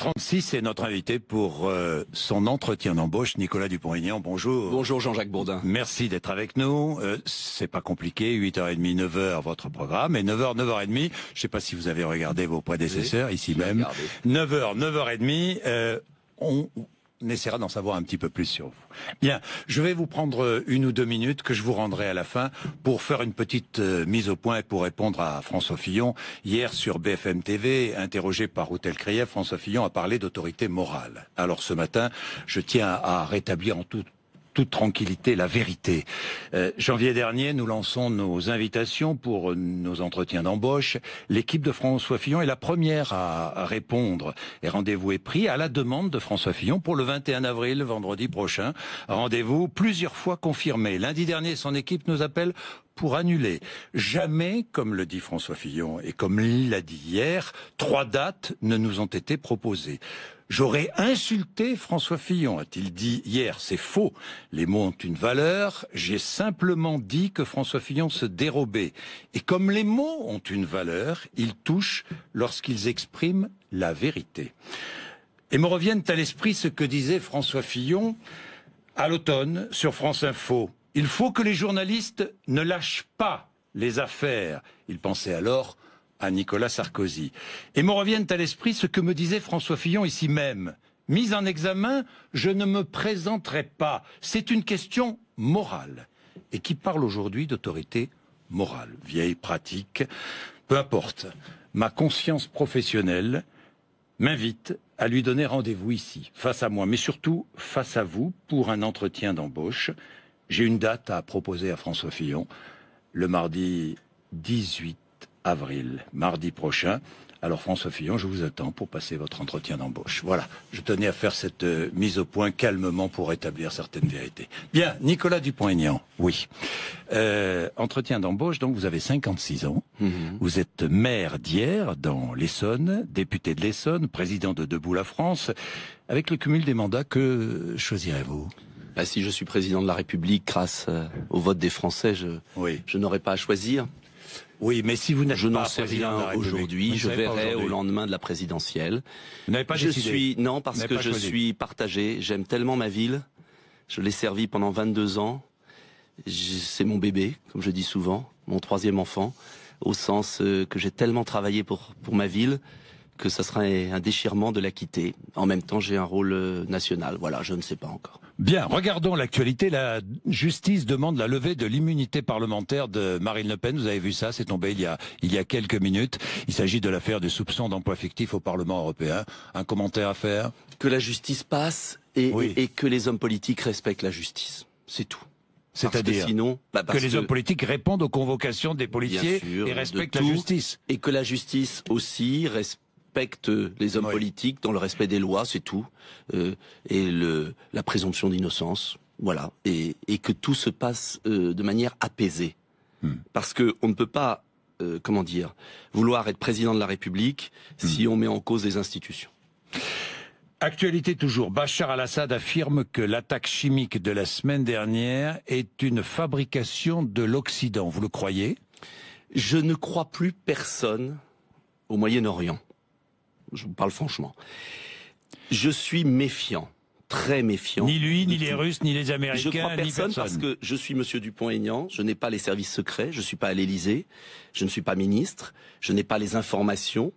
9h36 est notre invité pour son entretien d'embauche, Nicolas Dupont-Aignan. Bonjour. Bonjour Jean-Jacques Bourdin. Merci d'être avec nous. C'est pas compliqué, 8h30, 9h votre programme, et 9h, 9h30, je sais pas si vous avez regardé vos prédécesseurs ici même. 9h, 9h30, on essaiera d'en savoir un petit peu plus sur vous. Bien, je vais vous prendre 1 ou 2 minutes que je vous rendrai à la fin pour faire une petite mise au point et pour répondre à François Fillon. Hier sur BFM TV, interrogé par Routel Krief, François Fillon a parlé d'autorité morale. Alors ce matin, je tiens à rétablir en toute tranquillité la vérité. Janvier dernier, nous lançons nos invitations pour nos entretiens d'embauche. L'équipe de François Fillon est la première à répondre. Et rendez-vous est pris à la demande de François Fillon pour le 21 avril, vendredi prochain. Rendez-vous plusieurs fois confirmé. Lundi dernier, son équipe nous appelle pour annuler. Jamais, comme le dit François Fillon et comme il l'a dit hier, 3 dates ne nous ont été proposées. J'aurais insulté François Fillon, a-t-il dit hier. C'est faux. Les mots ont une valeur. J'ai simplement dit que François Fillon se dérobait. Et comme les mots ont une valeur, ils touchent lorsqu'ils expriment la vérité. Et me reviennent à l'esprit ce que disait François Fillon à l'automne sur France Info. Il faut que les journalistes ne lâchent pas les affaires. Il pensait alors à Nicolas Sarkozy. Et me reviennent à l'esprit ce que me disait François Fillon ici même. Mis en examen, je ne me présenterai pas. C'est une question morale. Et qui parle aujourd'hui d'autorité morale. Vieille pratique. Peu importe. Ma conscience professionnelle m'invite à lui donner rendez-vous ici, face à moi, mais surtout face à vous, pour un entretien d'embauche. J'ai une date à proposer à François Fillon, le mardi 18 avril, mardi prochain. Alors François Fillon, je vous attends pour passer votre entretien d'embauche. Voilà, je tenais à faire cette mise au point calmement pour établir certaines vérités. Bien, Nicolas Dupont-Aignan, oui. Entretien d'embauche, donc vous avez 56 ans. Vous êtes maire d'Hyères, dans l'Essonne, député de l'Essonne, président de Debout la France. Avec le cumul des mandats, que choisirez-vous ? Si je suis président de la République grâce au vote des Français, je n'aurai pas à choisir. Oui, mais si vous n'êtes je pas n'en sais rien aujourd'hui, je verrai au lendemain de la présidentielle. Vous n'avez pas décidé? Non, parce que je suis partagé. J'aime tellement ma ville. Je l'ai servi pendant 22 ans. C'est mon bébé, comme je dis souvent, mon 3e enfant, au sens que j'ai tellement travaillé pour ma ville que ça sera un déchirement de la quitter. En même temps, j'ai un rôle national. Voilà, je ne sais pas encore. Bien, regardons l'actualité. La justice demande la levée de l'immunité parlementaire de Marine Le Pen. Vous avez vu ça, c'est tombé il y a quelques minutes. Il s'agit de l'affaire de soupçons d'emploi fictif au Parlement européen. Un commentaire à faire? Que la justice passe et que les hommes politiques respectent la justice. C'est tout. C'est-à-dire sinon, que les hommes politiques répondent aux convocations des policiers et respectent la justice. Et que la justice aussi respecte les hommes politiques dans le respect des lois, c'est tout. Et la présomption d'innocence, voilà. Et que tout se passe de manière apaisée. Parce que on ne peut pas, vouloir être président de la République si on met en cause les institutions. Actualité toujours, Bachar al-Assad affirme que l'attaque chimique de la semaine dernière est une fabrication de l'Occident. Vous le croyez? Je ne crois plus personne au Moyen-Orient. Je vous parle franchement. Je suis méfiant, très méfiant. Ni lui, ni les Russes, ni les Américains, je crois personne parce que je suis Monsieur Dupont-Aignan, je n'ai pas les services secrets, je ne suis pas à l'Élysée, je ne suis pas ministre, je n'ai pas les informations,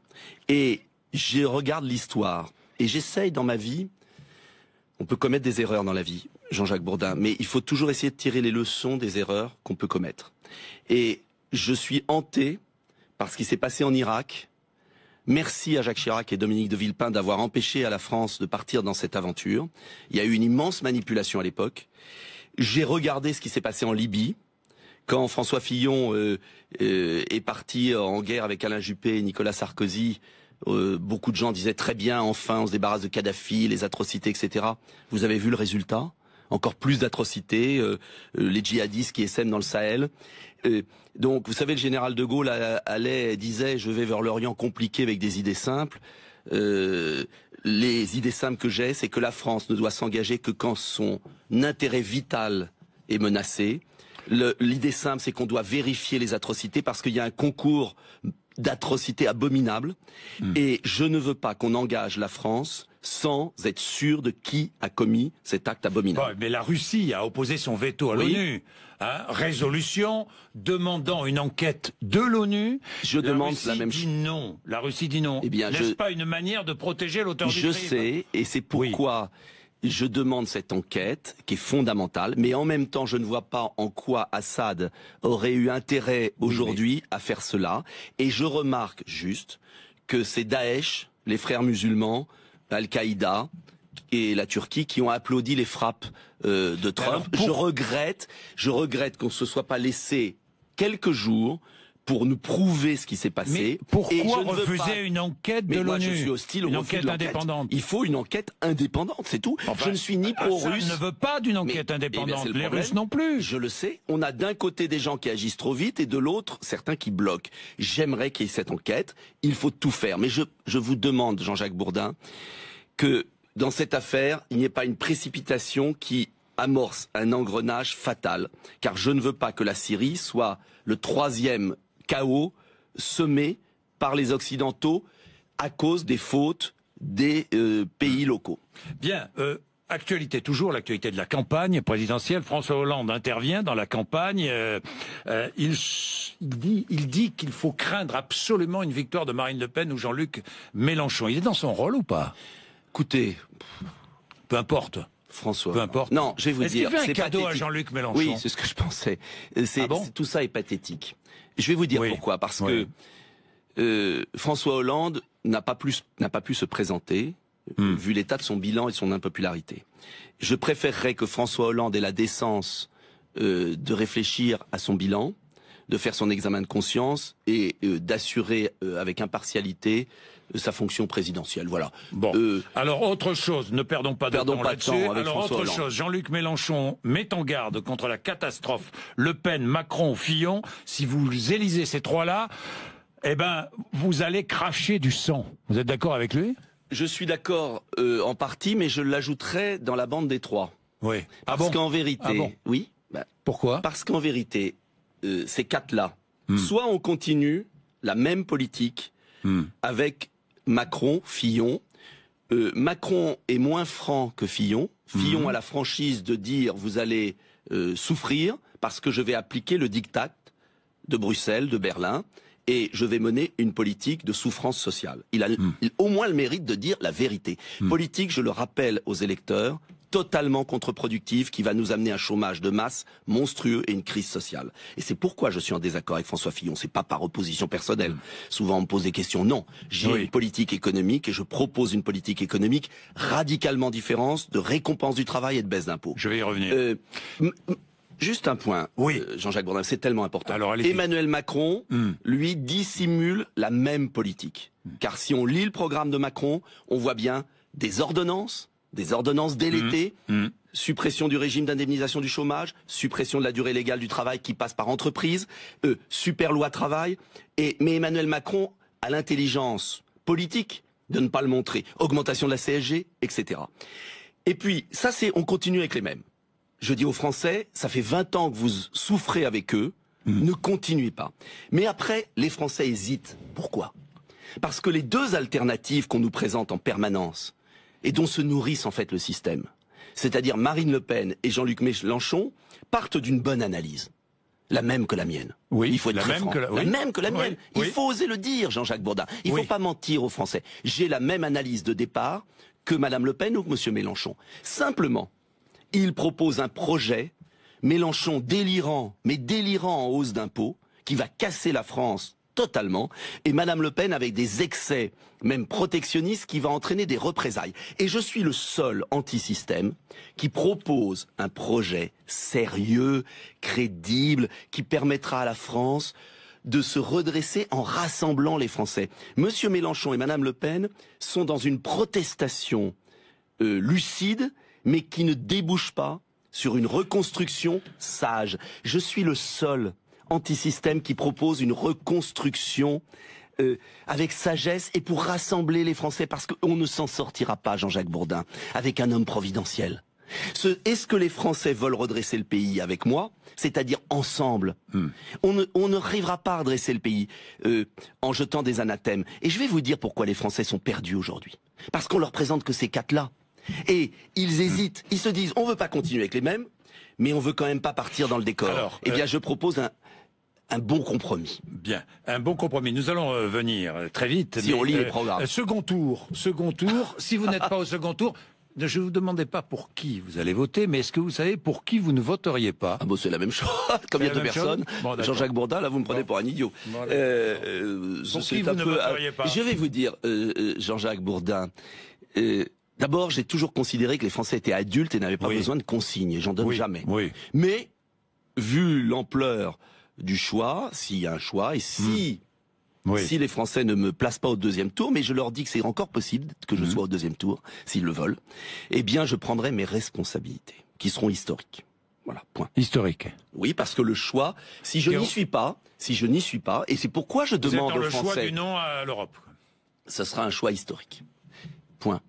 et je regarde l'histoire. Et j'essaye dans ma vie, on peut commettre des erreurs dans la vie, Jean-Jacques Bourdin, mais il faut toujours essayer de tirer les leçons des erreurs qu'on peut commettre. Et je suis hanté par ce qui s'est passé en Irak. Merci à Jacques Chirac et Dominique de Villepin d'avoir empêché à la France de partir dans cette aventure. Il y a eu une immense manipulation à l'époque. J'ai regardé ce qui s'est passé en Libye. Quand François Fillon est parti en guerre avec Alain Juppé et Nicolas Sarkozy, beaucoup de gens disaient très bien, enfin on se débarrasse de Kadhafi, les atrocités, etc. Vous avez vu le résultat? Encore plus d'atrocités, les djihadistes qui essaiment dans le Sahel. Donc vous savez, le général de Gaulle disait je vais vers l'Orient compliqué avec des idées simples. Les idées simples que j'ai, c'est que la France ne doit s'engager que quand son intérêt vital est menacé. L'idée simple, c'est qu'on doit vérifier les atrocités parce qu'il y a un concours d'atrocités abominables. Et je ne veux pas qu'on engage la France sans être sûr de qui a commis cet acte abominable. Bon, mais la Russie a opposé son veto à l'ONU. Hein, résolution demandant une enquête de l'ONU. Je demande la même chose. Non. La Russie dit non. Eh bien, n'est-ce pas une manière de protéger l'auteur du crime? Je sais, et c'est pourquoi je demande cette enquête qui est fondamentale, mais en même temps, je ne vois pas en quoi Assad aurait eu intérêt aujourd'hui à faire cela. Et je remarque juste que c'est Daesh, les frères musulmans, Al-Qaïda et la Turquie qui ont applaudi les frappes de Trump. Alors, je regrette qu'on ne se soit pas laissé quelques jours pour nous prouver ce qui s'est passé. Mais pourquoi refuser une enquête de l'ONU? Je suis hostile au une refus enquête de l'enquête. indépendante. Il faut une enquête indépendante, c'est tout. Enfin, je ne suis ni pro-russe. ne veut pas d'une enquête indépendante. Les Russes non plus. Je le sais. On a d'un côté des gens qui agissent trop vite et de l'autre certains qui bloquent. J'aimerais qu'il y ait cette enquête. Il faut tout faire. Mais je vous demande, Jean-Jacques Bourdin, que dans cette affaire, il n'y ait pas une précipitation qui amorce un engrenage fatal. Car je ne veux pas que la Syrie soit le troisième chaos semé par les Occidentaux à cause des fautes des pays locaux. Bien, actualité, toujours l'actualité de la campagne présidentielle. François Hollande intervient dans la campagne. Il dit qu'il faut craindre absolument une victoire de Marine Le Pen ou Jean-Luc Mélenchon. Il est dans son rôle ou pas? Écoutez, peu importe. François. Peu importe. Non, je vais vous dire. Est-ce qu'il fait un cadeau à Jean-Luc Mélenchon? Oui, c'est ce que je pensais. Tout ça est pathétique. Je vais vous dire pourquoi. Parce que François Hollande n'a pas pu se présenter, vu l'état de son bilan et de son impopularité. Je préférerais que François Hollande ait la décence de réfléchir à son bilan, de faire son examen de conscience et d'assurer avec impartialité sa fonction présidentielle. Voilà. Bon. Alors autre chose, ne perdons pas de temps là-dessus. Alors autre chose, Jean-Luc Mélenchon met en garde contre la catastrophe Le Pen, Macron, Fillon. Si vous élisez ces trois-là, eh ben vous allez cracher du sang. Vous êtes d'accord avec lui? Je suis d'accord en partie, mais je l'ajouterai dans la bande des trois. Oui. Parce qu'en vérité, oui. Pourquoi? Parce qu'en vérité, ces quatre-là, soit on continue la même politique avec Macron, Fillon. Macron est moins franc que Fillon. Fillon a la franchise de dire vous allez souffrir parce que je vais appliquer le diktat de Bruxelles, de Berlin, et je vais mener une politique de souffrance sociale. Il a au moins le mérite de dire la vérité. Politique, je le rappelle aux électeurs, totalement contre-productive, qui va nous amener un chômage de masse monstrueux et une crise sociale. Et c'est pourquoi je suis en désaccord avec François Fillon. C'est pas par opposition personnelle. Souvent on me pose des questions. Non, j'ai une politique économique et je propose une politique économique radicalement différente de récompense du travail et de baisse d'impôts. Je vais y revenir. Juste un point, Jean-Jacques Bourdin, c'est tellement important. Alors, Emmanuel Macron, lui, dissimule la même politique. Car si on lit le programme de Macron, on voit bien des ordonnances délétées, suppression du régime d'indemnisation du chômage, suppression de la durée légale du travail qui passe par entreprise, super loi travail. Mais Emmanuel Macron a l'intelligence politique de ne pas le montrer. Augmentation de la CSG, etc. Et puis, ça on continue avec les mêmes. Je dis aux Français, ça fait 20 ans que vous souffrez avec eux, ne continuez pas. Mais après, les Français hésitent. Pourquoi? Parce que les deux alternatives qu'on nous présente en permanence, et dont se nourrissent en fait le système, c'est-à-dire Marine Le Pen et Jean-Luc Mélenchon, partent d'une bonne analyse. La même que la mienne. Oui, il faut être très franc. La même que la mienne. Il faut oser le dire, Jean-Jacques Bourdin. Il ne faut pas mentir aux Français. J'ai la même analyse de départ que Madame Le Pen ou que Monsieur Mélenchon. Simplement, il propose un projet, Mélenchon délirant, mais délirant en hausse d'impôts, qui va casser la France totalement, et Madame Le Pen avec des excès, même protectionnistes, qui va entraîner des représailles. Et je suis le seul anti-système qui propose un projet sérieux, crédible, qui permettra à la France de se redresser en rassemblant les Français. Monsieur Mélenchon et Madame Le Pen sont dans une protestation lucide, mais qui ne débouche pas sur une reconstruction sage. Je suis le seul anti-système qui propose une reconstruction avec sagesse et pour rassembler les Français, parce qu'on ne s'en sortira pas, Jean-Jacques Bourdin, avec un homme providentiel. Est-ce que les Français veulent redresser le pays avec moi, c'est-à-dire ensemble? On ne arrivera pas à redresser le pays en jetant des anathèmes. Et je vais vous dire pourquoi les Français sont perdus aujourd'hui. Parce qu'on leur présente que ces quatre-là. Et ils hésitent, ils se disent, on veut pas continuer avec les mêmes, mais on veut quand même pas partir dans le décor. Alors, eh bien, je propose un bon compromis. Bien, un bon compromis. Nous allons venir très vite. Si on lit les programmes. Second tour. Si vous n'êtes pas au second tour, je ne vous demandais pas pour qui vous allez voter, mais est-ce que vous savez pour qui vous ne voteriez pas? Ah bon, c'est la même chose. Comme il y a deux personnes. Bon, Jean-Jacques Bourdin, là, vous me prenez pour un idiot. Bon, pour qui vous ne voteriez pas? Je vais vous dire, Jean-Jacques Bourdin. D'abord, j'ai toujours considéré que les Français étaient adultes et n'avaient pas besoin de consignes. J'en donne jamais. Oui. Mais, vu l'ampleur du choix, s'il y a un choix, et si les Français ne me placent pas au deuxième tour, mais je leur dis que c'est encore possible que je sois au deuxième tour, s'ils le veulent, eh bien je prendrai mes responsabilités, qui seront historiques. Voilà, point. Historique. Oui, parce que le choix, si je n'y suis pas, et c'est pourquoi je demande aux Français... Vous êtes dans le choix du non à l'Europe. Ce sera un choix historique. Point.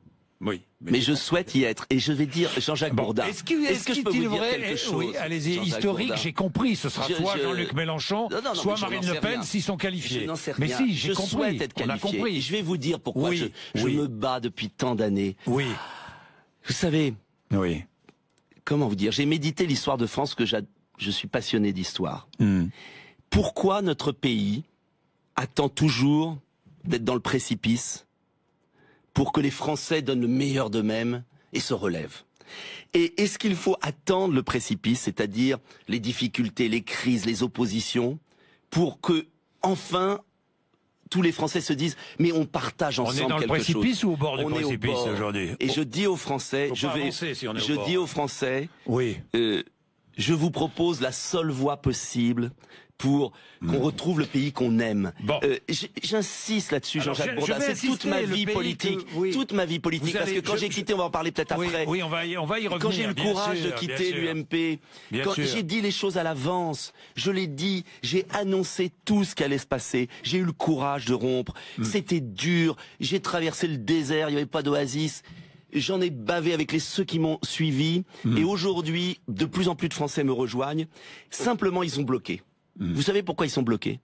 Oui. Mais je souhaite y être. Et je vais dire, Jean-Jacques Bourdin, est-ce que je peux vous dire quelque chose? Oui, allez-y, historique, j'ai compris. Ce sera soit Jean-Luc Mélenchon, soit Marine Le Pen, s'ils sont qualifiés. Je n'en sais rien. Mais si, j'ai compris. Je souhaite être qualifié. Et je vais vous dire pourquoi je me bats depuis tant d'années. Oui. Vous savez, oui. Comment vous dire? J'ai médité l'histoire de France, que je suis passionné d'histoire. Pourquoi notre pays attend toujours d'être dans le précipice pour que les Français donnent le meilleur d'eux-mêmes et se relèvent? Et est-ce qu'il faut attendre le précipice, c'est-à-dire les difficultés, les crises, les oppositions, pour que, enfin, tous les Français se disent, mais on partage ensemble quelque chose. On est dans le précipice ou au bord du précipice aujourd'hui? Et je dis aux Français, dis aux Français, je vous propose la seule voie possible pour qu'on retrouve le pays qu'on aime. Bon. J'insiste là-dessus, Jean-Jacques Bourdin. C'est toute ma vie politique. Toute ma vie politique. Parce que quand j'ai quitté, on va en parler peut-être après. Oui, on va y revenir. Quand j'ai eu le courage de quitter l'UMP, quand j'ai dit les choses à l'avance, je l'ai dit, j'ai annoncé tout ce qui allait se passer. J'ai eu le courage de rompre. C'était dur. J'ai traversé le désert, il n'y avait pas d'oasis. J'en ai bavé avec ceux qui m'ont suivi. Et aujourd'hui, de plus en plus de Français me rejoignent. Simplement, ils sont bloqués. Vous savez pourquoi ils sont bloqués?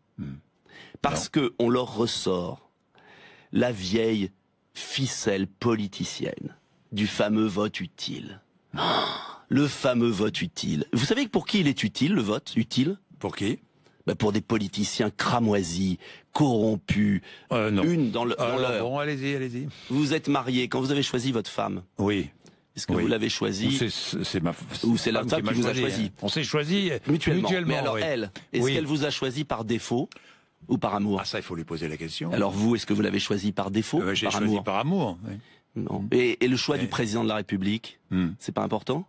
Parce que on leur ressort la vieille ficelle politicienne du fameux vote utile. Le fameux vote utile. Vous savez pour qui il est utile, le vote utile? Pour qui? Pour des politiciens cramoisis, corrompus, une dans leur... Bon, allez-y. Vous êtes marié, quand vous avez choisi votre femme. Oui. Est-ce que vous l'avez choisi? Ou c'est la femme qui vous a choisi? On s'est choisi mutuellement. Mais alors elle, est-ce qu'elle vous a choisi par défaut ou par amour? Ah ça, il faut lui poser la question. Alors vous, est-ce que vous l'avez choisi par défaut ou J'ai choisi par amour. Oui. Non. Et le choix du président de la République, c'est pas important?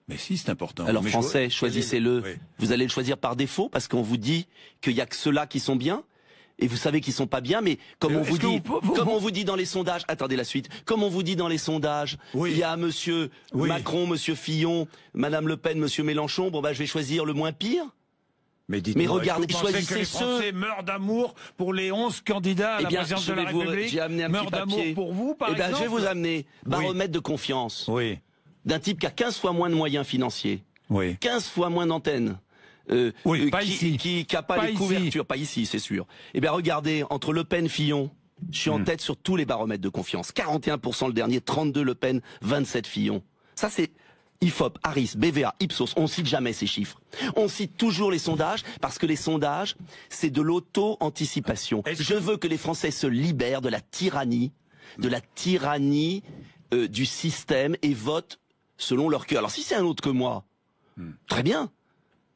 Mais si, c'est important. Alors Français, choisissez-le. Vous allez le choisir par défaut parce qu'on vous dit qu'il y a que ceux-là qui sont bien? Et vous savez qu'ils sont pas bien, mais comme on vous dit, on vous dit dans les sondages, attendez la suite, comme on vous dit dans les sondages, il y a monsieur Macron, monsieur Fillon, madame Le Pen, monsieur Mélenchon, bon je vais choisir le moins pire. Mais regardez, choisissez ceux... Les Français meurent d'amour pour les 11 candidats à la présidence de la République. J'ai amené un petit papier. D'amour pour vous, par exemple. Je vais vous amener baromètre de confiance. D'un type qui a 15 fois moins de moyens financiers. 15 fois moins d'antennes. Qui n'a pas les couvertures, pas ici, c'est sûr. Eh bien, regardez, entre Le Pen, Fillon, je suis en tête sur tous les baromètres de confiance. 41% le dernier, 32 Le Pen, 27 Fillon. Ça, c'est IFOP, Harris, BVA, Ipsos. On cite jamais ces chiffres. On cite toujours les sondages, parce que les sondages, c'est de l'auto-anticipation. Je veux que les Français se libèrent de la tyrannie, du système et votent selon leur cœur. Alors, si c'est un autre que moi, très bien.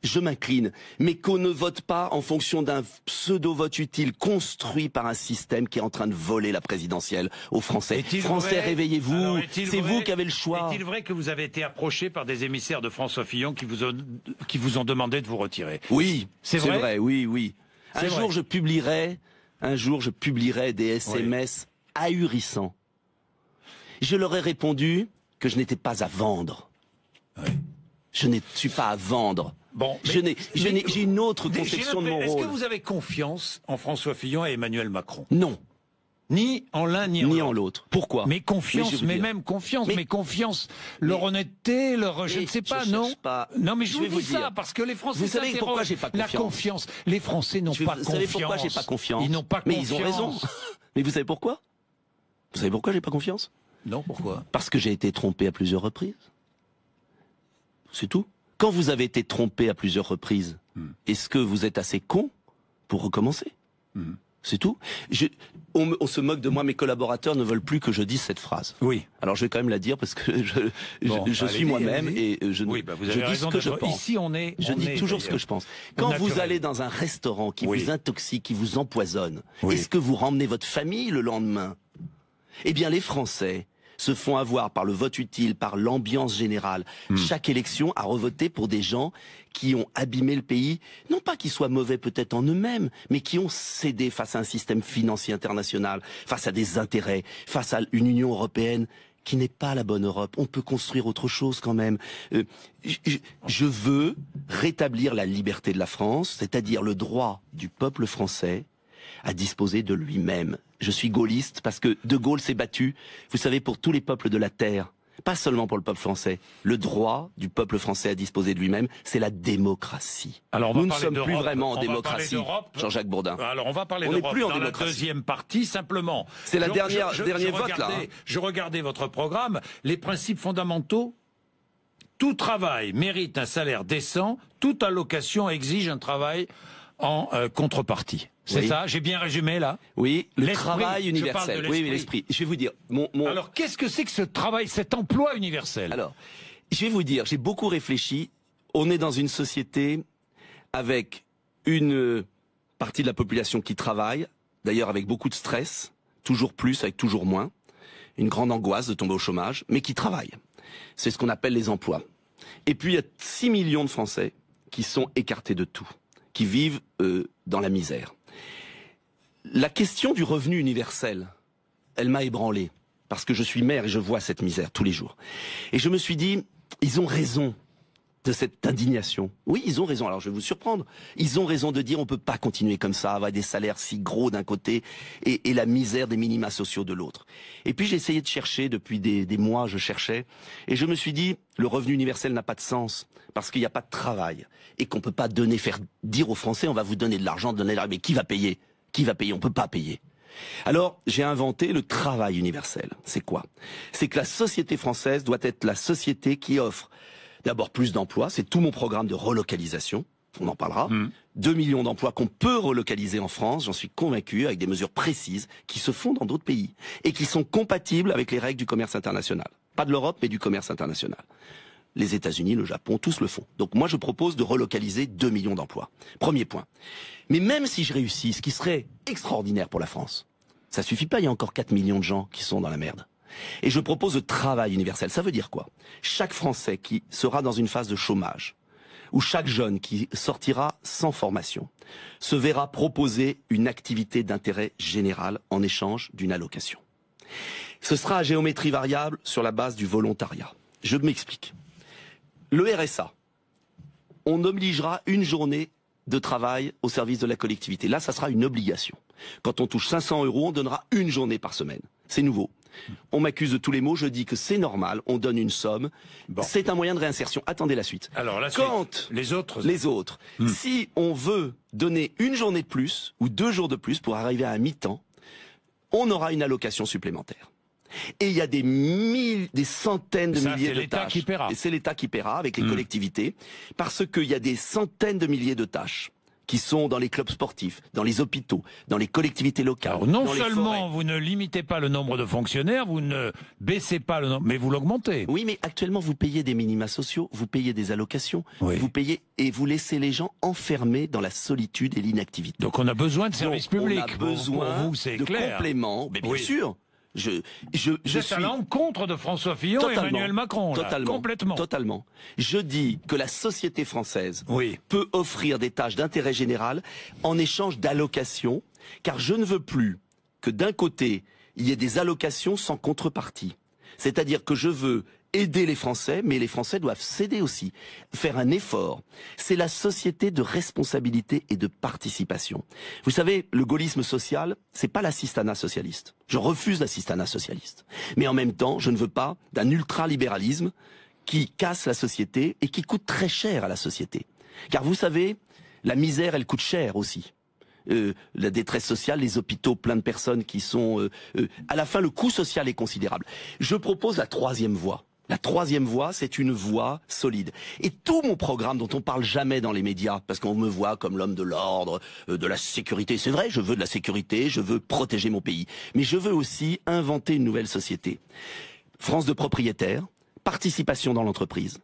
Je m'incline, mais qu'on ne vote pas en fonction d'un pseudo-vote utile construit par un système qui est en train de voler la présidentielle aux Français. Français, réveillez-vous, c'est vous qui avez le choix. Est-il vrai que vous avez été approché par des émissaires de François Fillon qui vous ont demandé de vous retirer? Oui, c'est vrai, oui. Un jour je publierai des SMS ahurissants. Je leur ai répondu que je n'étais pas à vendre. Je ne suis pas à vendre. Bon, j'ai une autre conception de mon rôle. Est-ce que vous avez confiance en François Fillon et Emmanuel Macron? Non. Ni en l'un ni en l'autre. Pourquoi? Mais confiance, mais même confiance, mais confiance, leur honnêteté, leur, je ne sais pas, non. Non, mais je vous dis ça parce que les Français. Vous savez pourquoi j'ai pas confiance? La confiance. Les Français n'ont pas confiance. Vous savez pourquoi j'ai pas confiance? Ils n'ont pas confiance. Mais ils ont raison. Mais vous savez pourquoi? Vous savez pourquoi j'ai pas confiance? Non, pourquoi? Parce que j'ai été trompé à plusieurs reprises. C'est tout. Quand vous avez été trompé à plusieurs reprises, est-ce que vous êtes assez con pour recommencer? C'est tout. On se moque de moi, mes collaborateurs ne veulent plus que je dise cette phrase. Oui. Alors je vais quand même la dire parce que je suis moi-même et je dis ce que je pense. Ici, je dis toujours ce que je pense. Quand vous allez dans un restaurant qui vous intoxique, qui vous empoisonne, est-ce que vous ramenez votre famille le lendemain? Eh bien, les Français se font avoir par le vote utile, par l'ambiance générale. Chaque élection a revoté pour des gens qui ont abîmé le pays, non pas qu'ils soient mauvais peut-être en eux-mêmes, mais qui ont cédé face à un système financier international, face à des intérêts, face à une Union européenne qui n'est pas la bonne Europe. On peut construire autre chose quand même. Je veux rétablir la liberté de la France, c'est-à-dire le droit du peuple français à disposer de lui-même. Je suis gaulliste parce que De Gaulle s'est battu, vous savez, pour tous les peuples de la Terre, pas seulement pour le peuple français. Le droit du peuple français à disposer de lui-même, c'est la démocratie. Alors nous ne sommes plus vraiment en démocratie, Jean-Jacques Bourdin. Alors on va parler d'Europe dans la deuxième partie, simplement. C'est la dernier vote là. Je regardais votre programme, les principes fondamentaux. Tout travail mérite un salaire décent, toute allocation exige un travail en contrepartie. C'est ça? J'ai bien résumé là? Oui, le travail universel. Oui, l'esprit. Je vais vous dire. Alors, qu'est-ce que c'est que ce travail, cet emploi universel? Alors, je vais vous dire, j'ai beaucoup réfléchi. On est dans une société avec une partie de la population qui travaille, d'ailleurs avec beaucoup de stress, toujours plus, avec toujours moins, une grande angoisse de tomber au chômage, mais qui travaille. C'est ce qu'on appelle les emplois. Et puis, il y a 6 millions de Français qui sont écartés de tout, qui vivent dans la misère. La question du revenu universel, elle m'a ébranlé, parce que je suis maire et je vois cette misère tous les jours. Et je me suis dit, ils ont raison de cette indignation. Oui, ils ont raison, alors je vais vous surprendre. Ils ont raison de dire on ne peut pas continuer comme ça, avoir des salaires si gros d'un côté et la misère des minima sociaux de l'autre. Et puis j'ai essayé de chercher, depuis des mois je cherchais, et je me suis dit, le revenu universel n'a pas de sens, parce qu'il n'y a pas de travail, et qu'on ne peut pas faire dire aux Français on va vous donner de l'argent, mais qui va payer? Qui va payer? On ne peut pas payer. Alors, j'ai inventé le travail universel. C'est quoi? C'est que la société française doit être la société qui offre d'abord plus d'emplois. C'est tout mon programme de relocalisation. On en parlera. 2 millions d'emplois qu'on peut relocaliser en France, j'en suis convaincu, avec des mesures précises qui se font dans d'autres pays et qui sont compatibles avec les règles du commerce international. Pas de l'Europe, mais du commerce international. Les États-Unis, le Japon, tous le font. Donc moi, je propose de relocaliser 2 millions d'emplois. Premier point. Mais même si je réussis, ce qui serait extraordinaire pour la France, ça suffit pas, il y a encore 4 millions de gens qui sont dans la merde. Et je propose le travail universel. Ça veut dire quoi? Chaque Français qui sera dans une phase de chômage, ou chaque jeune qui sortira sans formation, se verra proposer une activité d'intérêt général en échange d'une allocation. Ce sera à géométrie variable sur la base du volontariat. Je m'explique. Le RSA, on obligera une journée de travail au service de la collectivité. Là, ça sera une obligation. Quand on touche 500 €, on donnera une journée par semaine. C'est nouveau. On m'accuse de tous les maux, je dis que c'est normal, on donne une somme. Bon. C'est un moyen de réinsertion. Attendez la suite. Alors, quand les autres, si on veut donner une journée de plus ou 2 jours de plus pour arriver à un mi-temps, on aura une allocation supplémentaire. Et il y a des centaines de milliers de tâches. Et c'est l'État qui paiera avec les collectivités, parce qu'il y a des centaines de milliers de tâches qui sont dans les clubs sportifs, dans les hôpitaux, dans les collectivités locales. Alors non seulement vous ne limitez pas le nombre de fonctionnaires, vous ne baissez pas le nombre, mais vous l'augmentez. Oui, mais actuellement vous payez des minima sociaux, vous payez des allocations, vous payez et vous laissez les gens enfermés dans la solitude et l'inactivité. Donc on a besoin de services publics. On a besoin pour vous, c'est clair. Compléments, mais bien sûr. Je suis à l'encontre de François Fillon et Emmanuel Macron. Complètement. Totalement. Je dis que la société française peut offrir des tâches d'intérêt général en échange d'allocations, car je ne veux plus que d'un côté, il y ait des allocations sans contrepartie. C'est-à-dire que je veux aider les Français, mais les Français doivent s'aider aussi, faire un effort. C'est la société de responsabilité et de participation. Vous savez, le gaullisme social, c'est pas l'assistanat socialiste. Je refuse l'assistanat socialiste. Mais en même temps, je ne veux pas d'un ultralibéralisme qui casse la société et qui coûte très cher à la société. Car vous savez, la misère, elle coûte cher aussi. La détresse sociale, les hôpitaux, plein de personnes qui sont... à la fin, le coût social est considérable. Je propose la troisième voie. La troisième voie, c'est une voie solide. Et tout mon programme dont on parle jamais dans les médias, parce qu'on me voit comme l'homme de l'ordre, de la sécurité. C'est vrai, je veux de la sécurité, je veux protéger mon pays. Mais je veux aussi inventer une nouvelle société. France de propriétaires, participation dans l'entreprise,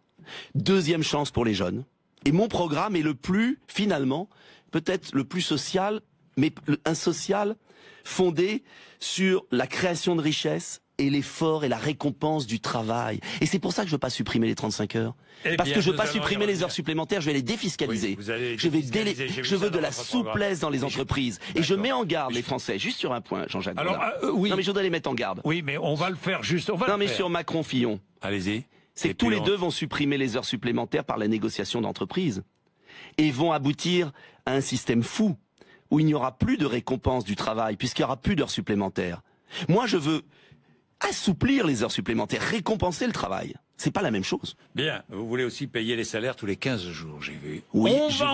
deuxième chance pour les jeunes. Et mon programme est le plus, finalement, peut-être le plus social, mais un social fondé sur la création de richesses et l'effort et la récompense du travail. Et c'est pour ça que je veux pas supprimer les 35 heures. Parce que je veux pas supprimer les heures supplémentaires, je vais les défiscaliser. Oui, je veux de la souplesse dans les entreprises. Et je mets en garde les Français, juste sur un point, Jean-Jacques. Alors, oui. Non mais je voudrais les mettre en garde. Oui, mais on va le faire juste. Non mais sur Macron-Fillon. Allez-y. C'est que tous les deux vont supprimer les heures supplémentaires par la négociation d'entreprise. Et vont aboutir à un système fou, où il n'y aura plus de récompense du travail, puisqu'il n'y aura plus d'heures supplémentaires. Moi, je veux assouplir les heures supplémentaires, récompenser le travail. C'est pas la même chose. Bien, vous voulez aussi payer les salaires tous les 15 jours, j'ai vu. Oui, on va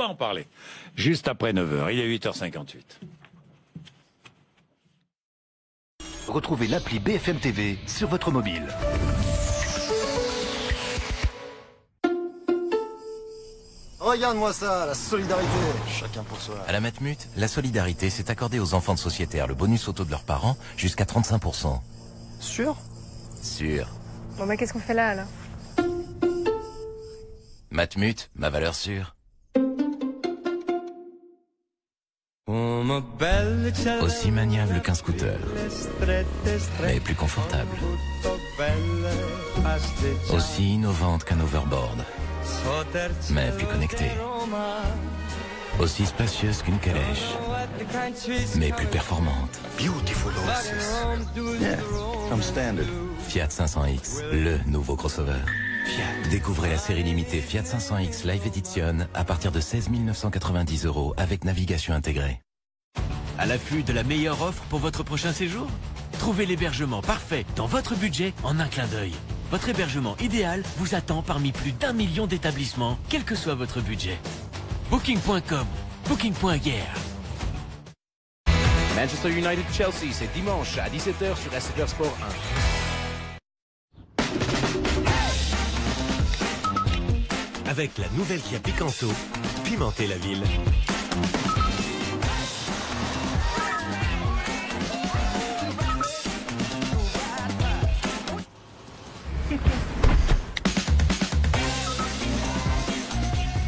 en parler juste après 9h, il est 8h58. Retrouvez l'appli BFM TV sur votre mobile. Regarde-moi ça, la solidarité. Chacun pour soi. À la Matmut, la solidarité s'est accordée aux enfants de sociétaires le bonus auto de leurs parents jusqu'à 35%. Sûr? Sûr. Bon bah qu'est-ce qu'on fait là Matmut, ma valeur sûre. Aussi maniable qu'un scooter, mais plus confortable. Aussi innovante qu'un overboard, mais plus connectée. Aussi spacieuse qu'une calèche, mais plus performante. Beautiful horses. Yeah, I'm standard. Fiat 500X, le nouveau crossover. Fiat. Découvrez la série limitée Fiat 500X Live Edition à partir de 16 990 € avec navigation intégrée. À l'affût de la meilleure offre pour votre prochain séjour? Trouvez l'hébergement parfait dans votre budget en un clin d'œil. Votre hébergement idéal vous attend parmi plus d'1 million d'établissements, quel que soit votre budget. Booking.com, Booking.gr. Manchester United-Chelsea, c'est dimanche à 17h sur SFR Sport 1. Avec la nouvelle Kia Picanto, pimentez la ville.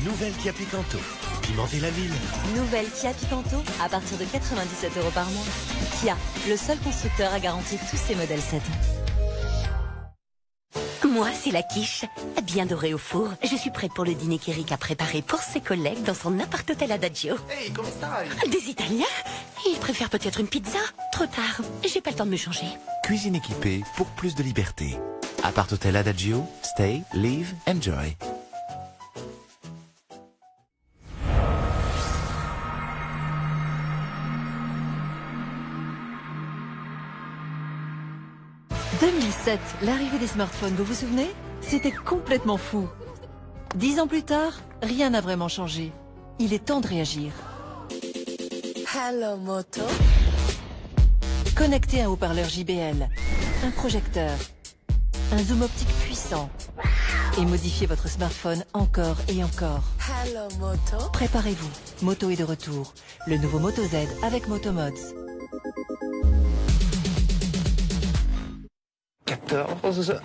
Nouvelle Kia Picanto, pimentez la ville. Nouvelle Kia Picanto à partir de 97 € par mois. Kia, le seul constructeur à garantir tous ses modèles 7 ans. Moi, c'est la quiche, bien dorée au four. Je suis prête pour le dîner qu'Eric a préparé pour ses collègues dans son appart-hôtel Adagio. Hey, comment ça? Des Italiens? Ils préfèrent peut-être une pizza? Trop tard, j'ai pas le temps de me changer. Cuisine équipée pour plus de liberté. Appart Hôtel Adagio, stay, live, enjoy. « 2007, l'arrivée des smartphones, vous vous souvenez? C'était complètement fou. 10 ans plus tard, rien n'a vraiment changé. Il est temps de réagir. Hello Moto. Connectez un haut-parleur JBL, un projecteur, un zoom optique puissant et modifiez votre smartphone encore et encore. Hello Moto. Préparez-vous, Moto est de retour. Le nouveau Moto Z avec Moto Mods. 14,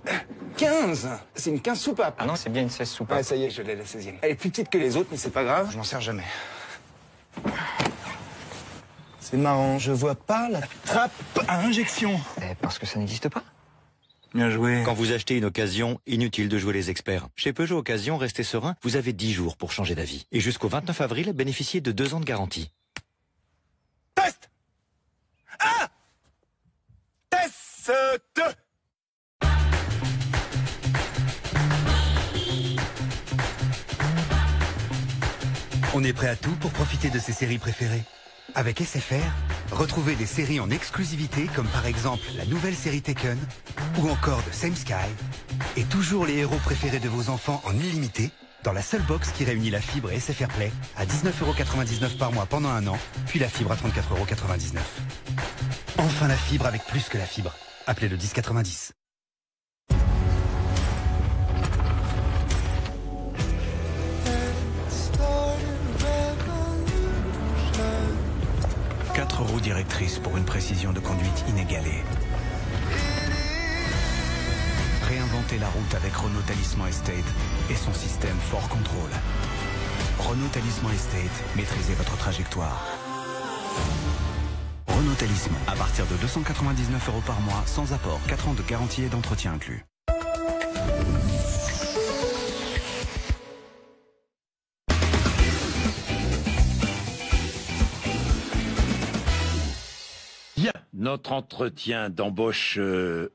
15. C'est une 15 soupape. Ah non, c'est bien une 16 soupape. Ouais, ça y est, je l'ai la 16e. Elle est plus petite que les autres, mais c'est pas grave, je m'en sers jamais. C'est marrant, je vois pas la trappe à injection. Parce que ça n'existe pas. Bien joué. Quand vous achetez une occasion, inutile de jouer les experts. Chez Peugeot Occasion, restez serein, vous avez 10 jours pour changer d'avis. Et jusqu'au 29 avril, bénéficiez de 2 ans de garantie. Test. Ah. Test. On est prêt à tout pour profiter de ses séries préférées. Avec SFR, retrouvez des séries en exclusivité comme par exemple la nouvelle série Taken ou encore The Same Sky et toujours les héros préférés de vos enfants en illimité dans la seule box qui réunit la fibre et SFR Play à 19,99 € par mois pendant un an, puis la fibre à 34,99 €. Enfin la fibre avec plus que la fibre. Appelez le 1090. Quatre roues directrices pour une précision de conduite inégalée. Réinventez la route avec Renault Talisman Estate et son système Fort Control. Renault Talisman Estate, maîtrisez votre trajectoire. Renault Talisman, à partir de 299 € par mois, sans apport, 4 ans de garantie et d'entretien inclus. Notre entretien d'embauche,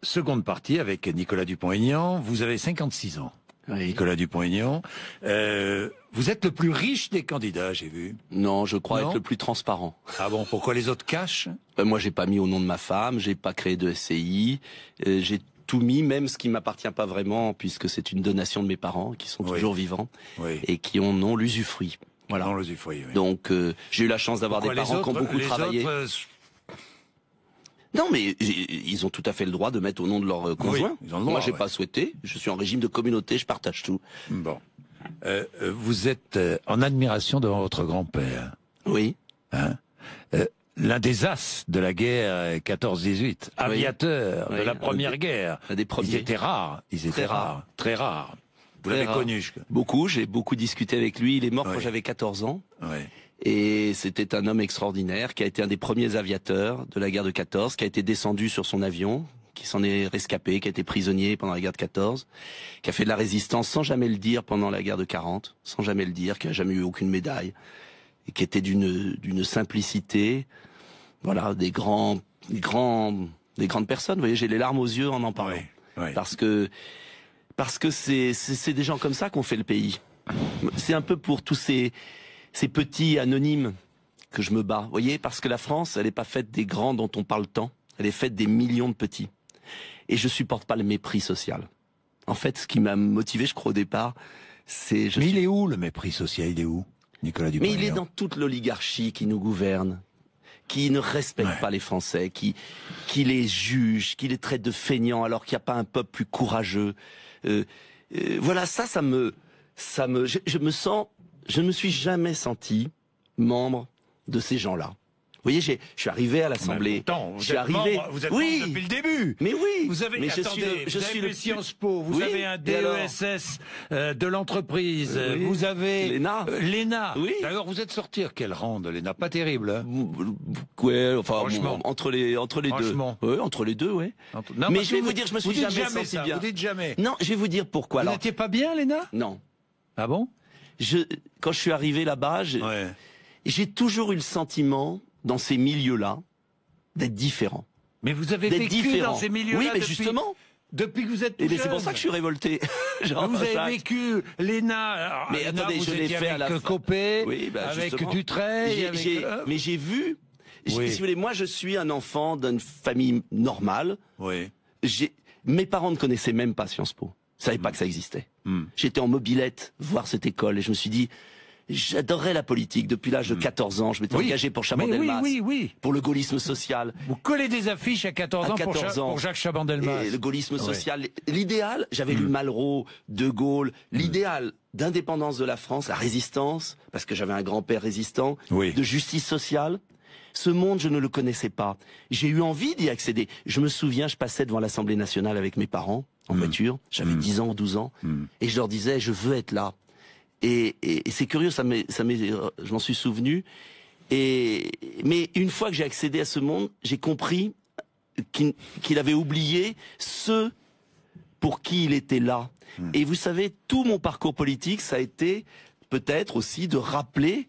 seconde partie avec Nicolas Dupont-Aignan. Vous avez 56 ans, oui. Nicolas Dupont-Aignan. Vous êtes le plus riche des candidats, j'ai vu. Non, je crois être le plus transparent. Ah bon, pourquoi les autres cachent? Moi, j'ai pas mis au nom de ma femme, j'ai pas créé de SCI, j'ai tout mis, même ce qui m'appartient pas vraiment, puisque c'est une donation de mes parents, qui sont toujours vivants, et qui en ont l'usufruit. Voilà. L'usufruit, oui. Donc, j'ai eu la chance d'avoir des parents qui ont beaucoup travaillé. Non, mais ils ont tout à fait le droit de mettre au nom de leur conjoint. Oui, ils ont le droit, moi, j'ai pas souhaité. Je suis en régime de communauté, je partage tout. Bon. Vous êtes en admiration devant votre grand-père. Oui. Hein, l'un des as de la guerre 14-18, aviateur de la première guerre. Des premiers. Ils étaient rares. Ils étaient rares. Très rares. Vous l'avez connu? Beaucoup. J'ai beaucoup discuté avec lui. Il est mort quand j'avais 14 ans. Oui. Et c'était un homme extraordinaire qui a été un des premiers aviateurs de la guerre de 14, qui a été descendu sur son avion, qui s'en est rescapé, qui a été prisonnier pendant la guerre de 14, qui a fait de la résistance sans jamais le dire pendant la guerre de 40, sans jamais le dire, qui a jamais eu aucune médaille, et qui était d'une simplicité, voilà, des grandes personnes. Vous voyez, j'ai les larmes aux yeux en parlant. Oui. Parce que c'est des gens comme ça qu'on fait le pays. C'est un peu pour tous ces petits anonymes que je me bats. Vous voyez, parce que la France, elle n'est pas faite des grands dont on parle tant. Elle est faite des millions de petits. Et je supporte pas le mépris social. En fait, ce qui m'a motivé, je crois, au départ, c'est... Mais il est où, le mépris social? Il est où, Nicolas Dupont-Aignan? Mais il est dans toute l'oligarchie qui nous gouverne, qui ne respecte pas les Français, qui les juge, qui les traite de feignants alors qu'il n'y a pas un peuple plus courageux. Voilà, je ne me suis jamais senti membre de ces gens-là. Vous voyez, je suis arrivé à l'Assemblée. Vous êtes membre depuis le début. Mais oui. Vous avez, je suis le Sciences Po, vous avez un DESS de l'entreprise, vous avez l'ENA. Oui. D'ailleurs, vous êtes sorti à quel rang de l'ENA? Pas terrible. Hein. Ouais, enfin, entre les deux. Oui, entre les deux, oui. Non, mais je vais vous dire, je me suis jamais senti bien. Vous dites jamais. Non, je vais vous dire pourquoi. Vous n'étiez pas bien, l'ENA? Non. Ah bon? Quand je suis arrivé là-bas, j'ai toujours eu le sentiment, dans ces milieux-là, d'être différent. Mais vous avez vécu dans ces milieux-là? Oui, mais justement. Depuis que vous êtes tout jeune. C'est pour ça que je suis révolté. Vous avez vécu l'ENA. Mais attendez, je l'ai fait avec Copé, avec Dutreuil. Mais j'ai vu. Si vous voulez, moi, je suis un enfant d'une famille normale. Oui. Mes parents ne connaissaient même pas Sciences Po. Ils ne savaient pas que ça existait. J'étais en mobilette voir cette école et je me suis dit, j'adorais la politique. Depuis l'âge de 14 ans, je m'étais engagé pour Chaban-Delmas, pour le gaullisme social. Vous collez des affiches à 14 ans pour Jacques Chaban-Delmas. Et le gaullisme social, l'idéal, j'avais lu Malraux, De Gaulle, l'idéal d'indépendance de la France, la résistance, parce que j'avais un grand-père résistant, de justice sociale. Ce monde, je ne le connaissais pas. J'ai eu envie d'y accéder. Je me souviens, je passais devant l'Assemblée nationale avec mes parents, en voiture, j'avais 10 ans ou 12 ans, et je leur disais, je veux être là. Et c'est curieux, je m'en suis souvenu. Mais une fois que j'ai accédé à ce monde, j'ai compris qu'il avait oublié ceux pour qui il était là. Et vous savez, tout mon parcours politique, ça a été peut-être aussi de rappeler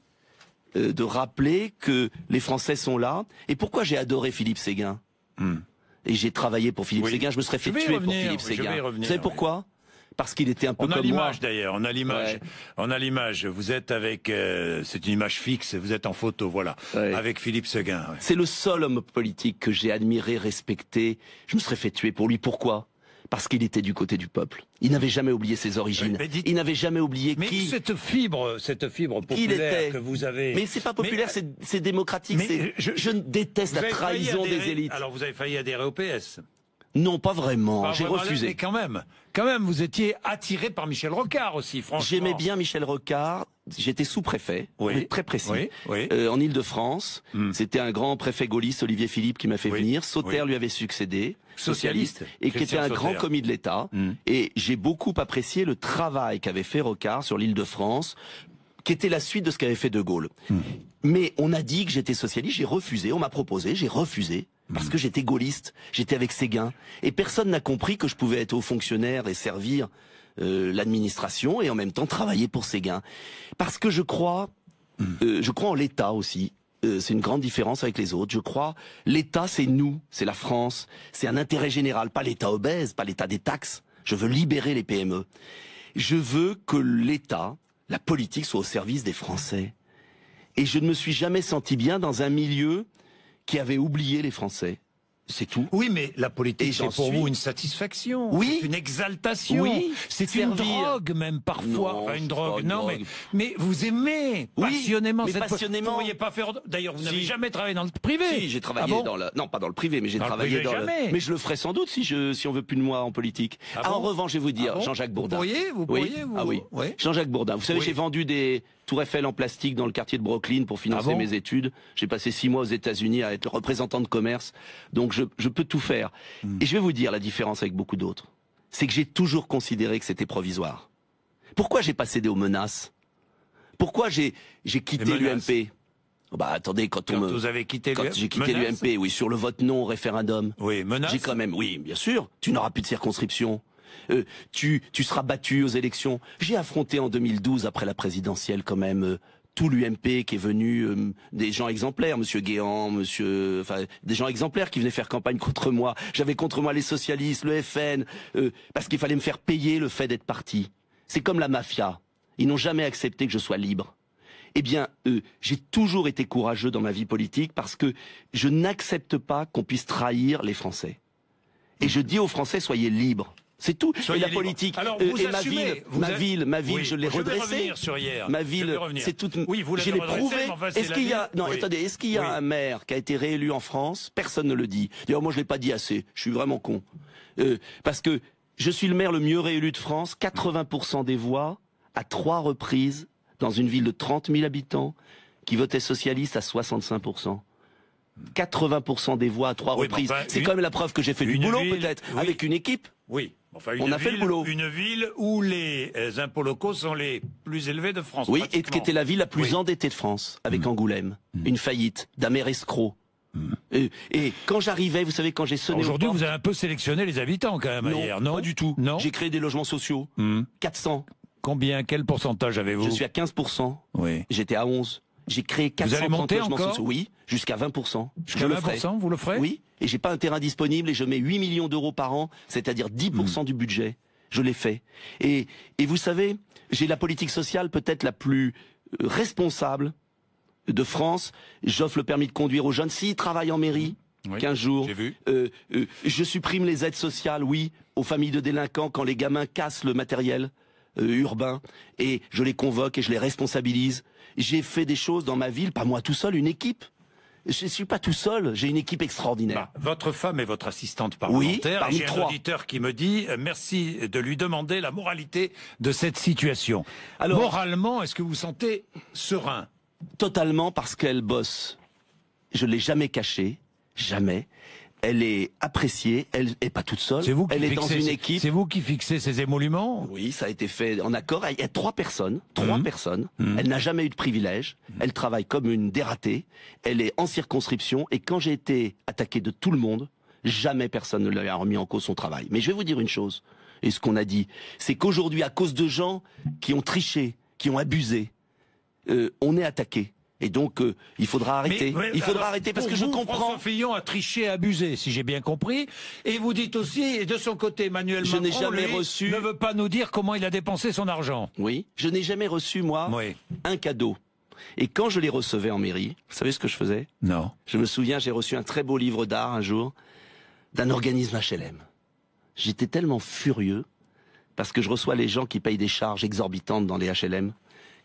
que les Français sont là. Et pourquoi j'ai adoré Philippe Séguin et j'ai travaillé pour Philippe Séguin, je me serais fait tuer pour Philippe Séguin. Vous savez pourquoi ? parce qu'il était un peu comme moi. On a l'image d'ailleurs, on a l'image. Ouais. On a l'image. Vous êtes avec, c'est une image fixe, vous êtes en photo, voilà, avec Philippe Séguin. Ouais. C'est le seul homme politique que j'ai admiré, respecté. Je me serais fait tuer pour lui. Pourquoi ? Parce qu'il était du côté du peuple. Il n'avait jamais oublié ses origines. Il n'avait jamais oublié qui... cette fibre populaire que vous avez... Mais c'est pas populaire, c'est démocratique. Je déteste la trahison des élites. Alors vous avez failli adhérer au PS ? Non, pas vraiment. J'ai refusé. Mais quand même, vous étiez attiré par Michel Rocard aussi, franchement. J'aimais bien Michel Rocard. J'étais sous-préfet, très précis, en Île-de-France. C'était un grand préfet gaulliste, Olivier Philippe, qui m'a fait venir. Sauter lui avait succédé, socialiste, et qui était un grand commis de l'État. Et j'ai beaucoup apprécié le travail qu'avait fait Rocard sur l'Île-de-France, qui était la suite de ce qu'avait fait De Gaulle. Mais on a dit que j'étais socialiste, j'ai refusé, on m'a proposé, j'ai refusé. Parce que j'étais gaulliste, j'étais avec Séguin. Et personne n'a compris que je pouvais être haut fonctionnaire et servir l'administration et en même temps travailler pour Séguin. Parce que je crois en l'État aussi. C'est une grande différence avec les autres. Je crois, l'État c'est nous, c'est la France. C'est un intérêt général, pas l'État obèse, pas l'État des taxes. Je veux libérer les PME. Je veux que l'État, la politique soit au service des Français. Et je ne me suis jamais senti bien dans un milieu qui avait oublié les Français. C'est tout. Oui, mais la politique, c'est pour vous une satisfaction. Oui. C'est une exaltation. Oui. C'est une drogue, même, parfois. Non, enfin, une drogue. Une non, drogue. Mais vous aimez passionnément mais cette passionnément. Vous ne pourriez pas faire... D'ailleurs, vous n'avez jamais travaillé dans le privé. Si, j'ai travaillé dans le... Non, pas dans le privé, mais j'ai travaillé dans le... Mais je le ferai sans doute si on veut plus de moi en politique. En revanche, je vais vous dire, Jean-Jacques Bourdin. Vous pourriez Ah oui. Jean-Jacques Bourdin. Vous savez, j'ai vendu des tours Eiffel en plastique dans le quartier de Brooklyn pour financer mes études. J'ai passé 6 mois aux États-Unis à être le représentant de commerce. Donc je peux tout faire. Et je vais vous dire la différence avec beaucoup d'autres. C'est que j'ai toujours considéré que c'était provisoire. Pourquoi j'ai pas cédé aux menaces? Pourquoi j'ai quitté l'UMP? Bah attendez, vous avez quitté j'ai quitté l'UMP, oui, sur le vote non au référendum. Oui, menace. J'ai quand même, oui, bien sûr, tu n'auras plus de circonscription. Tu seras battu aux élections. J'ai affronté en 2012, après la présidentielle, quand même, tout l'UMP qui est venu, des gens exemplaires, Monsieur Guéant, des gens exemplaires qui venaient faire campagne contre moi. J'avais contre moi les socialistes, le FN, parce qu'il fallait me faire payer le fait d'être parti. C'est comme la mafia. Ils n'ont jamais accepté que je sois libre. Eh bien, j'ai toujours été courageux dans ma vie politique parce que je n'accepte pas qu'on puisse trahir les Français. Et je dis aux Français, soyez libres. C'est tout. Soyez et la libre. politique. Alors, et ma ville, oui, je l'ai redressée. Je vais revenir sur hier. Ma ville, c'est toute. Oui, vous je l'ai prouvé. Enfin, est-ce qu'il y a attendez, est-ce qu'il y a un maire qui a été réélu en France? Personne ne le dit. D'ailleurs, moi, je l'ai pas dit assez. Je suis vraiment con. Parce que je suis le maire le mieux réélu de France. 80% des voix à 3 reprises dans une ville de 30 000 habitants qui votait socialiste à 65%. 80% des voix à 3 reprises. Enfin, c'est quand même la preuve que j'ai fait du boulot, peut-être, avec une équipe. Oui. Enfin, on a fait le boulot. Une ville où les impôts locaux sont les plus élevés de France. Oui, et qui était la ville la plus endettée de France, avec Angoulême. Une faillite, d'un maire escroc. Et quand j'arrivais, vous savez, quand j'ai sonné aujourd'hui, vous avez un peu sélectionné les habitants quand même hier, non? Pas du tout. Non. J'ai créé des logements sociaux. 400. Combien? Quel pourcentage avez-vous? Je suis à 15%. Oui. J'étais à 11. J'ai créé 430 logements sociaux. Oui, jusqu'à 20%. Jusqu'à 20%, vous le ferez? Oui, et j'ai pas un terrain disponible et je mets 8 millions d'euros par an, c'est-à-dire 10% du budget. Je l'ai fait. Et vous savez, j'ai la politique sociale peut-être la plus responsable de France. J'offre le permis de conduire aux jeunes s'ils travaillent en mairie. 15 jours. J'ai vu. Je supprime les aides sociales, oui, aux familles de délinquants quand les gamins cassent le matériel urbain. Et je les convoque et je les responsabilise. J'ai fait des choses dans ma ville, pas moi tout seul, une équipe. Je ne suis pas tout seul, j'ai une équipe extraordinaire. Votre femme est votre assistante parlementaire. Oui, j'ai un auditeur qui me dit merci de lui demander la moralité de cette situation. Alors, moralement, est-ce que vous vous sentez serein? Totalement, parce qu'elle bosse. Je ne l'ai jamais cachée, jamais. Elle est appréciée, elle est pas toute seule. Elle est dans une équipe. C'est vous qui fixez ses émoluments? Oui, ça a été fait en accord. Il y a 3 personnes. 3 personnes. Elle n'a jamais eu de privilège. Elle travaille comme une dératée. Elle est en circonscription. Et quand j'ai été attaqué de tout le monde, jamais personne ne lui a remis en cause son travail. Mais je vais vous dire une chose. Et ce qu'on a dit, c'est qu'aujourd'hui, à cause de gens qui ont triché, qui ont abusé, on est attaqué. Et donc, il faudra arrêter. Il faudra arrêter parce que je comprends. François Fillon a triché, abusé, si j'ai bien compris. Et vous dites aussi, et de son côté, Emmanuel Macron, n'ai jamais reçu... ne veut pas nous dire comment il a dépensé son argent. Oui, je n'ai jamais reçu, moi, un cadeau. Et quand je les recevais en mairie, vous savez ce que je faisais? Non. Je me souviens, j'ai reçu un très beau livre d'art un jour d'un organisme HLM. J'étais tellement furieux parce que je reçois les gens qui payent des charges exorbitantes dans les HLM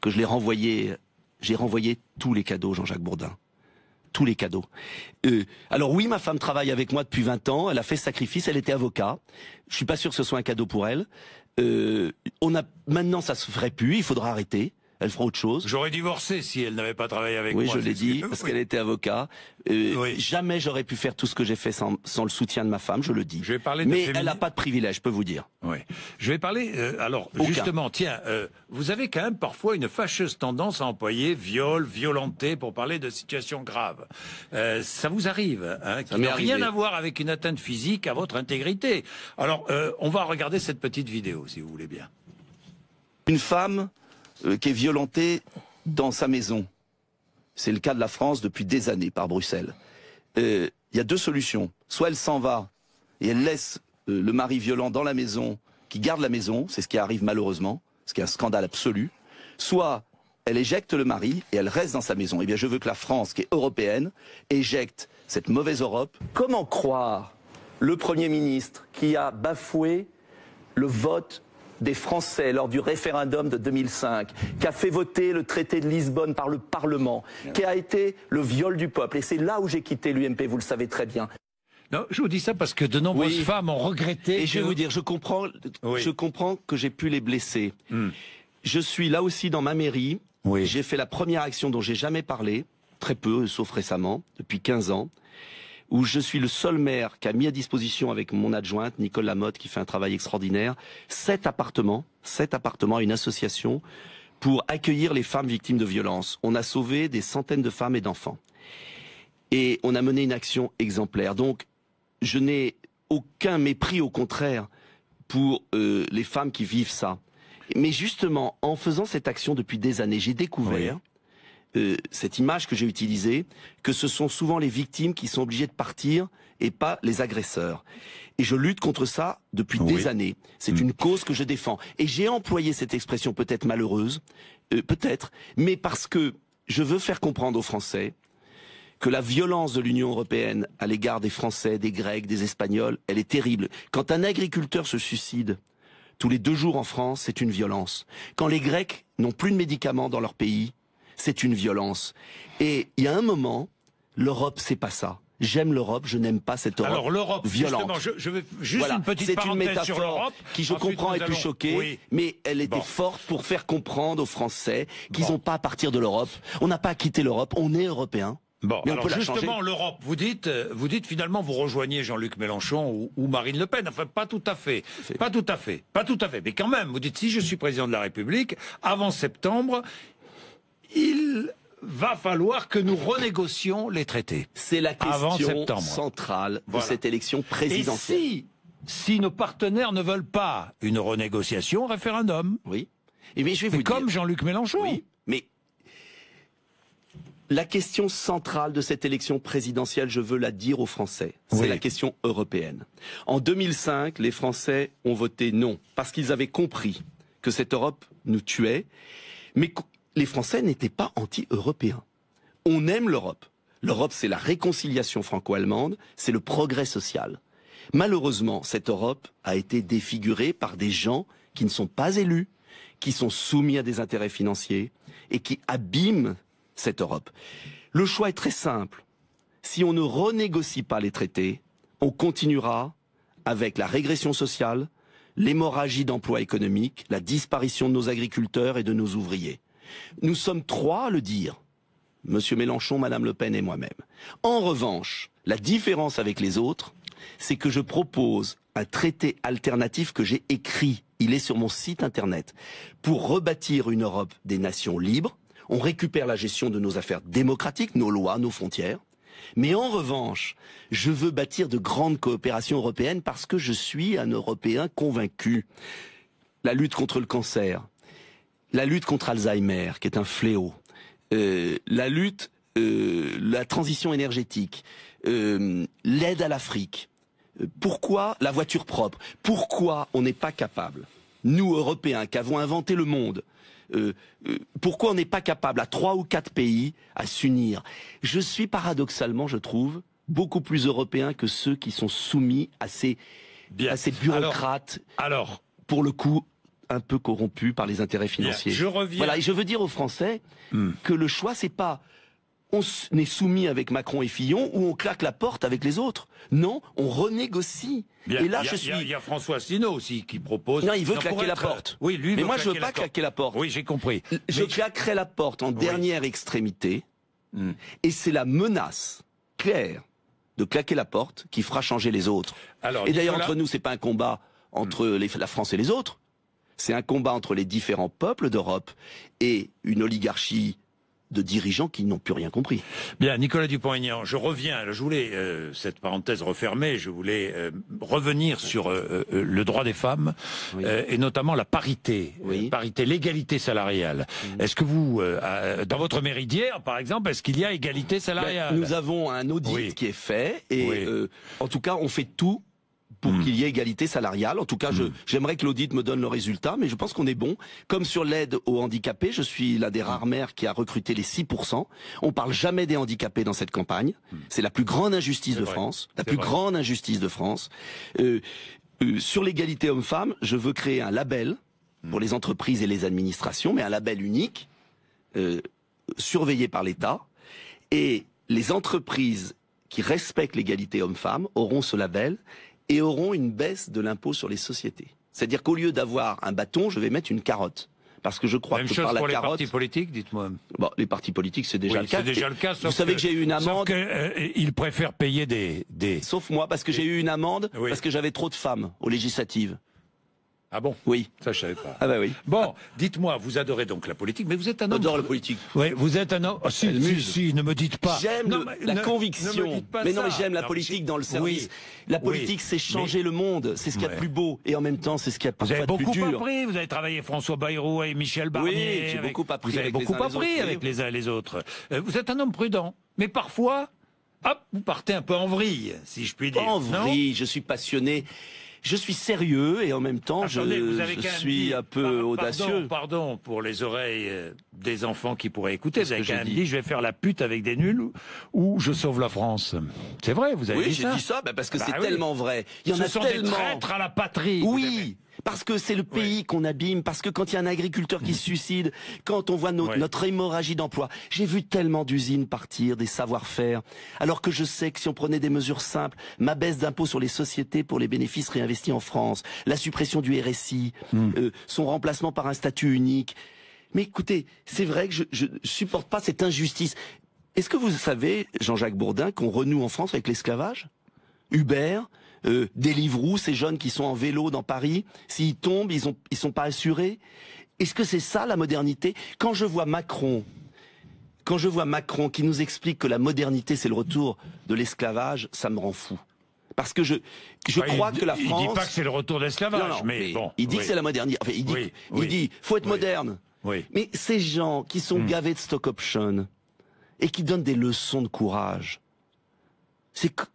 que je les renvoyais. J'ai renvoyé tous les cadeaux, Jean-Jacques Bourdin. Tous les cadeaux. Alors oui, ma femme travaille avec moi depuis 20 ans. Elle a fait ce sacrifice. Elle était avocat. Je suis pas sûr que ce soit un cadeau pour elle. Maintenant, ça se ferait plus. Il faudra arrêter. Elle fera autre chose. J'aurais divorcé si elle n'avait pas travaillé avec moi. Oui, je l'ai dit, parce qu'elle était avocat. Jamais j'aurais pu faire tout ce que j'ai fait sans le soutien de ma femme, je le dis. Je vais parler mais elle n'a pas de privilège, je peux vous dire. Oui. Je vais parler... justement, tiens, vous avez quand même parfois une fâcheuse tendance à employer viol, violenté, pour parler de situations graves. Ça vous arrive, hein, qui n'a rien à voir avec une atteinte physique à votre intégrité. Alors, on va regarder cette petite vidéo, si vous voulez bien. Une femme... qui est violentée dans sa maison. C'est le cas de la France depuis des années par Bruxelles. Il y a deux solutions. Soit elle s'en va et elle laisse le mari violent dans la maison, qui garde la maison, c'est ce qui arrive malheureusement, ce qui est un scandale absolu. Soit elle éjecte le mari et elle reste dans sa maison. Eh bien, je veux que la France, qui est européenne, éjecte cette mauvaise Europe. Comment croire le Premier ministre qui a bafoué le vote des Français lors du référendum de 2005, qui a fait voter le traité de Lisbonne par le Parlement, qui a été le viol du peuple. Et c'est là où j'ai quitté l'UMP, vous le savez très bien. Non, je vous dis ça parce que de nombreuses femmes ont regretté... Et je vais vous dire, je comprends que j'ai pu les blesser. Je suis là aussi dans ma mairie. J'ai fait la première action dont j'ai jamais parlé, très peu, sauf récemment, depuis 15 ans, où je suis le seul maire qui a mis à disposition avec mon adjointe, Nicole Lamotte, qui fait un travail extraordinaire, 7 appartements à une association pour accueillir les femmes victimes de violences. On a sauvé des centaines de femmes et d'enfants. Et on a mené une action exemplaire. Donc, je n'ai aucun mépris, au contraire, pour les femmes qui vivent ça. Mais justement, en faisant cette action depuis des années, j'ai découvert... cette image que j'ai utilisée, que ce sont souvent les victimes qui sont obligées de partir et pas les agresseurs. Et je lutte contre ça depuis des années. C'est une cause que je défends. Et j'ai employé cette expression peut-être malheureuse, peut-être, mais parce que je veux faire comprendre aux Français que la violence de l'Union européenne à l'égard des Français, des Grecs, des Espagnols, elle est terrible. Quand un agriculteur se suicide tous les 2 jours en France, c'est une violence. Quand les Grecs n'ont plus de médicaments dans leur pays, c'est une violence. Et il y a un moment, l'Europe, c'est pas ça. J'aime l'Europe, je n'aime pas cette Europe violente. Alors l'Europe, justement, je veux juste une petite parenthèse sur l'Europe. Qui, je comprends, est plus choquée, mais elle était forte pour faire comprendre aux Français qu'ils n'ont pas à partir de l'Europe. On n'a pas à quitter l'Europe, on est européen. Bon, mais alors justement, l'Europe, vous dites finalement, vous rejoignez Jean-Luc Mélenchon ou Marine Le Pen. Enfin, pas tout à fait. Pas tout à fait. Mais quand même, vous dites, si je suis président de la République, avant septembre, il va falloir que nous renégocions les traités. C'est la question centrale de cette élection présidentielle. Et si nos partenaires ne veulent pas une renégociation, référendum. Oui. Et mais je vais vous comme Jean-Luc Mélenchon. Oui, mais la question centrale de cette élection présidentielle, je veux la dire aux Français, c'est la question européenne. En 2005, les Français ont voté non, parce qu'ils avaient compris que cette Europe nous tuait, mais les Français n'étaient pas anti-européens. On aime l'Europe. L'Europe, c'est la réconciliation franco-allemande, c'est le progrès social. Malheureusement, cette Europe a été défigurée par des gens qui ne sont pas élus, qui sont soumis à des intérêts financiers et qui abîment cette Europe. Le choix est très simple. Si on ne renégocie pas les traités, on continuera avec la régression sociale, l'hémorragie d'emplois économiques, la disparition de nos agriculteurs et de nos ouvriers. Nous sommes 3 à le dire, Monsieur Mélenchon, Madame Le Pen et moi-même. En revanche, la différence avec les autres, c'est que je propose un traité alternatif que j'ai écrit, il est sur mon site internet, pour rebâtir une Europe des nations libres. On récupère la gestion de nos affaires démocratiques, nos lois, nos frontières. Mais en revanche, je veux bâtir de grandes coopérations européennes parce que je suis un Européen convaincu. La lutte contre le cancer, la lutte contre Alzheimer, qui est un fléau, la lutte, la transition énergétique, l'aide à l'Afrique. Pourquoi la voiture propre? Pourquoi on n'est pas capable, nous Européens qui avons inventé le monde, pourquoi on n'est pas capable à 3 ou 4 pays à s'unir? Je suis paradoxalement, je trouve, beaucoup plus européen que ceux qui sont soumis à ces bureaucrates, alors, pour le coup, un peu corrompus par les intérêts financiers. Bien, je reviens. Voilà, et je veux dire aux Français que le choix, c'est pas on est soumis avec Macron et Fillon ou on claque la porte avec les autres. Non, on renégocie. Bien, et là, il y a François Asselineau aussi qui propose... Non, il veut claquer la porte. Oui, lui, mais moi, je veux pas claquer la porte. Oui, j'ai compris. Je claquerai la porte en dernière extrémité, et c'est la menace claire de claquer la porte qui fera changer les autres. Alors, et d'ailleurs, Nicolas... entre nous, c'est pas un combat entre la France et les autres. C'est un combat entre les différents peuples d'Europe et une oligarchie de dirigeants qui n'ont plus rien compris. Bien, Nicolas Dupont-Aignan, je reviens, je voulais, cette parenthèse refermée, je voulais revenir sur le droit des femmes, et notamment la parité, l'égalité salariale. Est-ce que vous, dans votre méridière, par exemple, est-ce qu'il y a égalité salariale? Nous avons un audit qui est fait, et en tout cas, on fait tout pour qu'il y ait égalité salariale. En tout cas, j'aimerais que l'audit me donne le résultat, mais je pense qu'on est bon. Comme sur l'aide aux handicapés, je suis l'un des rares maires qui a recruté les 6%. On parle jamais des handicapés dans cette campagne. C'est la plus grande injustice de France. La plus grande injustice de France. Sur l'égalité homme-femme, je veux créer un label pour les entreprises et les administrations, mais un label unique, surveillé par l'État. Et les entreprises qui respectent l'égalité homme-femme auront ce label et auront une baisse de l'impôt sur les sociétés. C'est-à-dire qu'au lieu d'avoir un bâton, je vais mettre une carotte. Parce que je crois Même que chose par la pour carotte... les partis politiques, dites-moi. Bon, les partis politiques, c'est déjà le cas. C'est déjà le cas. Vous savez que j'ai eu une amende... ils préfèrent payer des... Sauf moi, parce que j'ai eu une amende, parce que j'avais trop de femmes aux législatives. Ah bon? Oui. Ça, je savais pas. Ah bah oui. Bon, dites-moi, vous adorez donc la politique, mais vous êtes un homme... J'adore la politique. Oui, vous êtes un homme... Oh, si, ne me dites pas... J'aime la conviction. Mais non, mais j'aime la politique dans le service. La politique, c'est changer le monde. C'est ce qu'il y a de plus beau. Et en même temps, c'est ce qu'il y a parfois de plus dur. Vous avez beaucoup appris. Vous avez travaillé François Bayrou et Michel Barnier. Oui, j'ai beaucoup appris. Vous avez beaucoup appris avec les uns et les autres. Vous êtes un homme prudent. Mais parfois, hop, vous partez un peu en vrille, si je puis dire. Pas en vrille, je suis passionné. Je suis sérieux et en même temps, je suis un peu audacieux. Pardon pour les oreilles des enfants qui pourraient écouter. Vous avez quand même dit, je vais faire la pute avec des nuls ou je sauve la France. C'est vrai, vous avez dit ça? Oui, j'ai dit ça parce que c'est tellement vrai. Il y en a tellement. Ce sont des traîtres à la patrie. Oui. Parce que c'est le pays qu'on abîme, parce que quand il y a un agriculteur qui se suicide, quand on voit notre hémorragie d'emploi, j'ai vu tellement d'usines partir, des savoir-faire, alors que je sais que si on prenait des mesures simples, ma baisse d'impôt sur les sociétés pour les bénéfices réinvestis en France, la suppression du RSI, son remplacement par un statut unique. Mais écoutez, c'est vrai que je supporte pas cette injustice. Est-ce que vous savez, Jean-Jacques Bourdin, qu'on renoue en France avec l'esclavage? Uber, Deliveroo, ces jeunes qui sont en vélo dans Paris, s'ils tombent, ils sont pas assurés. Est-ce que c'est ça la modernité? Quand je vois Macron qui nous explique que la modernité c'est le retour de l'esclavage, ça me rend fou. Parce que je crois que la France... Il dit pas que c'est le retour de l'esclavage, mais bon. Il dit que c'est la modernité. Enfin, il dit, faut être moderne. Mais ces gens qui sont gavés de stock option et qui donnent des leçons de courage,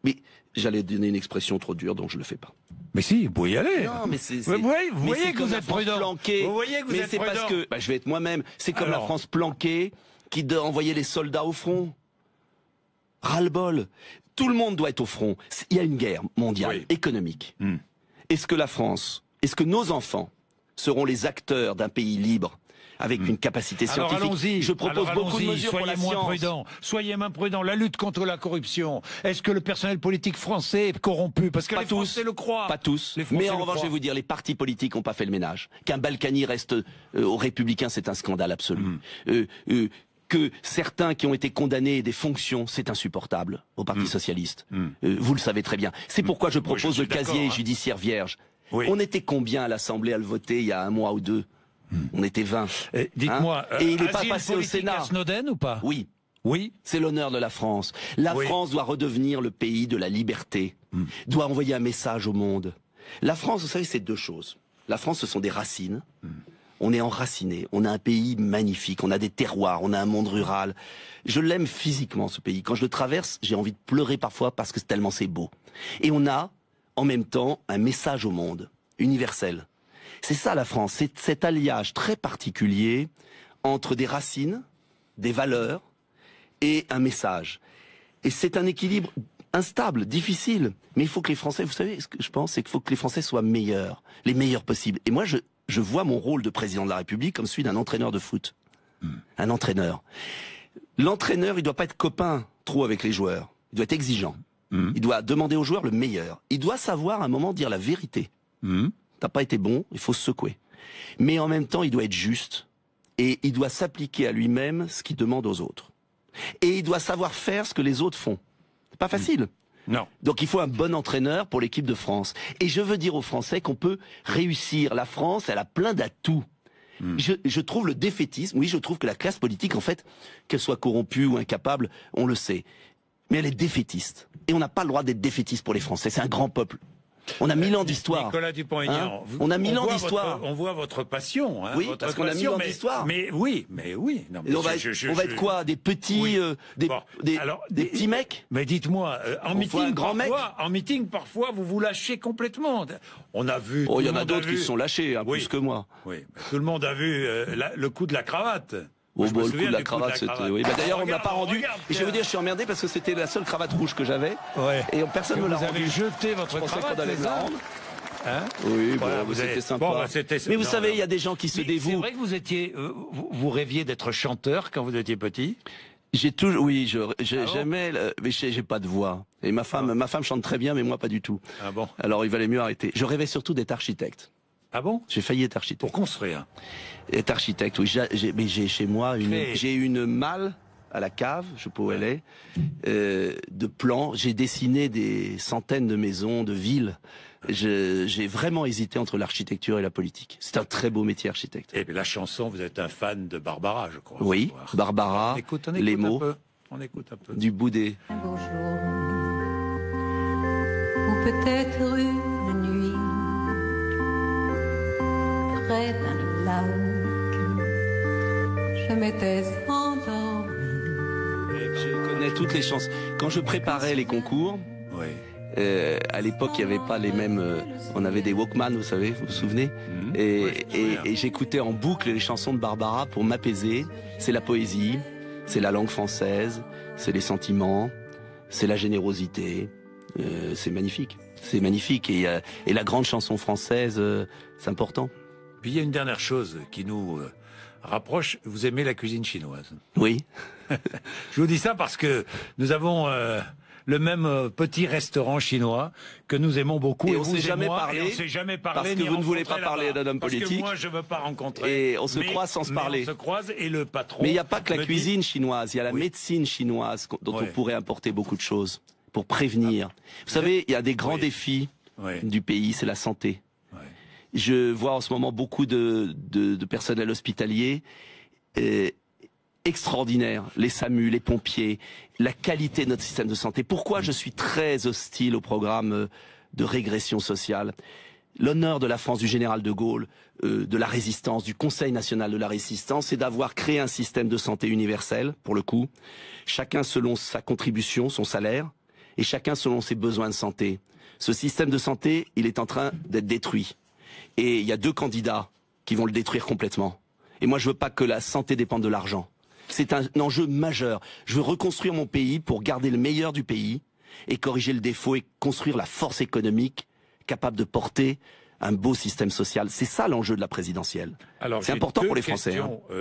mais j'allais donner une expression trop dure, donc je le fais pas. Mais si, vous pouvez y aller. Non, mais c'est... Vous voyez que vous êtes prudent. Vous voyez que vous êtes prudent. Mais c'est parce que... je vais être moi-même. C'est comme la France planquée qui doit envoyer les soldats au front. Ras-le-bol. Tout le monde doit être au front. Il y a une guerre mondiale économique. Est-ce que la France, est-ce que nos enfants seront les acteurs d'un pays libre avec une capacité scientifique? Alors allons-y. Je propose beaucoup de mesures pour la science. Soyez moins prudents. La lutte contre la corruption. Est-ce que le personnel politique français est corrompu? Parce que les Français le croient. Pas tous. Mais en revanche, je vais vous dire, les partis politiques n'ont pas fait le ménage. Qu'un Balkany reste aux Républicains, c'est un scandale absolu. Que certains qui ont été condamnés des fonctions, c'est insupportable au Parti socialiste. Vous le savez très bien. C'est pourquoi je propose le casier judiciaire vierge. On était combien à l'Assemblée à le voter il y a un mois ou deux? On était 20. Dites-moi, et il n'est pas passé au Sénat. Snowden ou pas? Oui. Oui. C'est l'honneur de la France. La France doit redevenir le pays de la liberté. Doit envoyer un message au monde. La France, vous savez, c'est deux choses. La France, ce sont des racines. On est enraciné, on a un pays magnifique, on a des terroirs, on a un monde rural. Je l'aime physiquement, ce pays. Quand je le traverse, j'ai envie de pleurer parfois parce que tellement c'est beau. Et on a, en même temps, un message au monde, universel. C'est ça la France, c'est cet alliage très particulier entre des racines, des valeurs et un message. Et c'est un équilibre instable, difficile. Mais il faut que les Français, vous savez ce que je pense, c'est qu'il faut que les Français soient meilleurs, les meilleurs possibles. Et moi, je vois mon rôle de président de la République comme celui d'un entraîneur de foot. Un entraîneur. L'entraîneur, il doit pas être copain trop avec les joueurs. Il doit être exigeant. Il doit demander aux joueurs le meilleur. Il doit savoir à un moment dire la vérité. T'as pas été bon, il faut se secouer. Mais en même temps, il doit être juste. Et il doit s'appliquer à lui-même ce qu'il demande aux autres. Et il doit savoir faire ce que les autres font. C'est pas facile. Non. Donc il faut un bon entraîneur pour l'équipe de France. Et je veux dire aux Français qu'on peut réussir. La France, elle a plein d'atouts. Je trouve le défaitisme, oui, je trouve que la classe politique, en fait, qu'elle soit corrompue ou incapable, on le sait. Mais elle est défaitiste. Et on n'a pas le droit d'être défaitiste pour les Français. C'est un grand peuple. On a 1000 ans d'histoire. Nicolas Dupont-Aignan, on a 1000 ans d'histoire. On voit votre passion. Oui, parce qu'on a 1000 ans d'histoire. Mais oui. Non, mais on va être quoi? Des petits, des petits mecs? Mais dites-moi, en meeting, parfois, vous vous lâchez complètement. On a vu. Oh, il y en a d'autres qui se sont lâchés, plus que moi. Oui, tout le monde a vu le coup de la cravate. Le coup de la cravate, c'était... Oui. D'ailleurs, on ne l'a pas rendu. Et je vais vous dire, je suis emmerdé parce que c'était la seule cravate rouge que j'avais. Ouais. Et personne ne me l'a rendu. Vous avez jeté votre cravate, qu'on allait me la rendre. Hein? Oui, voilà, c'était sympa. Bon, mais vous savez, il y a des gens qui se dévouent. C'est vrai que vous étiez, vous rêviez d'être chanteur quand vous étiez petit? J'ai toujours, oui, j'aimais, mais j'ai pas de voix. Et ma femme chante très bien, mais moi pas du tout. Ah bon? Alors il valait mieux arrêter. Je rêvais surtout d'être architecte. Ah bon? J'ai failli être architecte. Pour construire? Être architecte, oui. Mais j'ai chez moi j'ai une malle à la cave, je sais pas où elle est, de plans. J'ai dessiné des centaines de maisons, de villes. J'ai vraiment hésité entre l'architecture et la politique. C'est un très beau métier, architecte. Et la chanson, vous êtes un fan de Barbara, je crois. Oui, Barbara, les mots. On écoute un peu. Du bout des... Un beau jour, ou peut-être une nuit, près d'un lac, je m'étais endormie. Je connais toutes les chansons. Quand je préparais les concours, à l'époque, il n'y avait pas les mêmes... on avait des Walkman, vous savez, vous vous souvenez? Et j'écoutais en boucle les chansons de Barbara pour m'apaiser. C'est la poésie, c'est la langue française, c'est les sentiments, c'est la générosité. C'est magnifique. C'est magnifique. Et la grande chanson française, c'est important. Puis il y a une dernière chose qui nous rapproche. Vous aimez la cuisine chinoise? Oui. Je vous dis ça parce que nous avons le même petit restaurant chinois que nous aimons beaucoup. Et on s'est jamais parlé. On s'est jamais parlé. Parce que vous ne voulez pas parler d'un homme politique. Parce que moi, je veux pas rencontrer. Et on se croise sans se parler. On se croise et le patron. Mais il n'y a pas que la cuisine chinoise. Il y a la médecine chinoise dont on pourrait importer beaucoup de choses pour prévenir. Vous savez, il y a des grands défis du pays, c'est la santé. Je vois en ce moment beaucoup de personnel hospitalier extraordinaire, les SAMU, les pompiers, la qualité de notre système de santé. Pourquoi je suis très hostile au programme de régression sociale? L'honneur de la France, du général de Gaulle, de la résistance, du Conseil national de la résistance, c'est d'avoir créé un système de santé universel, pour le coup, chacun selon sa contribution, son salaire, et chacun selon ses besoins de santé. Ce système de santé, il est en train d'être détruit. Et il y a deux candidats qui vont le détruire complètement. Et moi, je veux pas que la santé dépende de l'argent. C'est un enjeu majeur. Je veux reconstruire mon pays pour garder le meilleur du pays et corriger le défaut et construire la force économique capable de porter un beau système social. C'est ça l'enjeu de la présidentielle. C'est important pour les Français.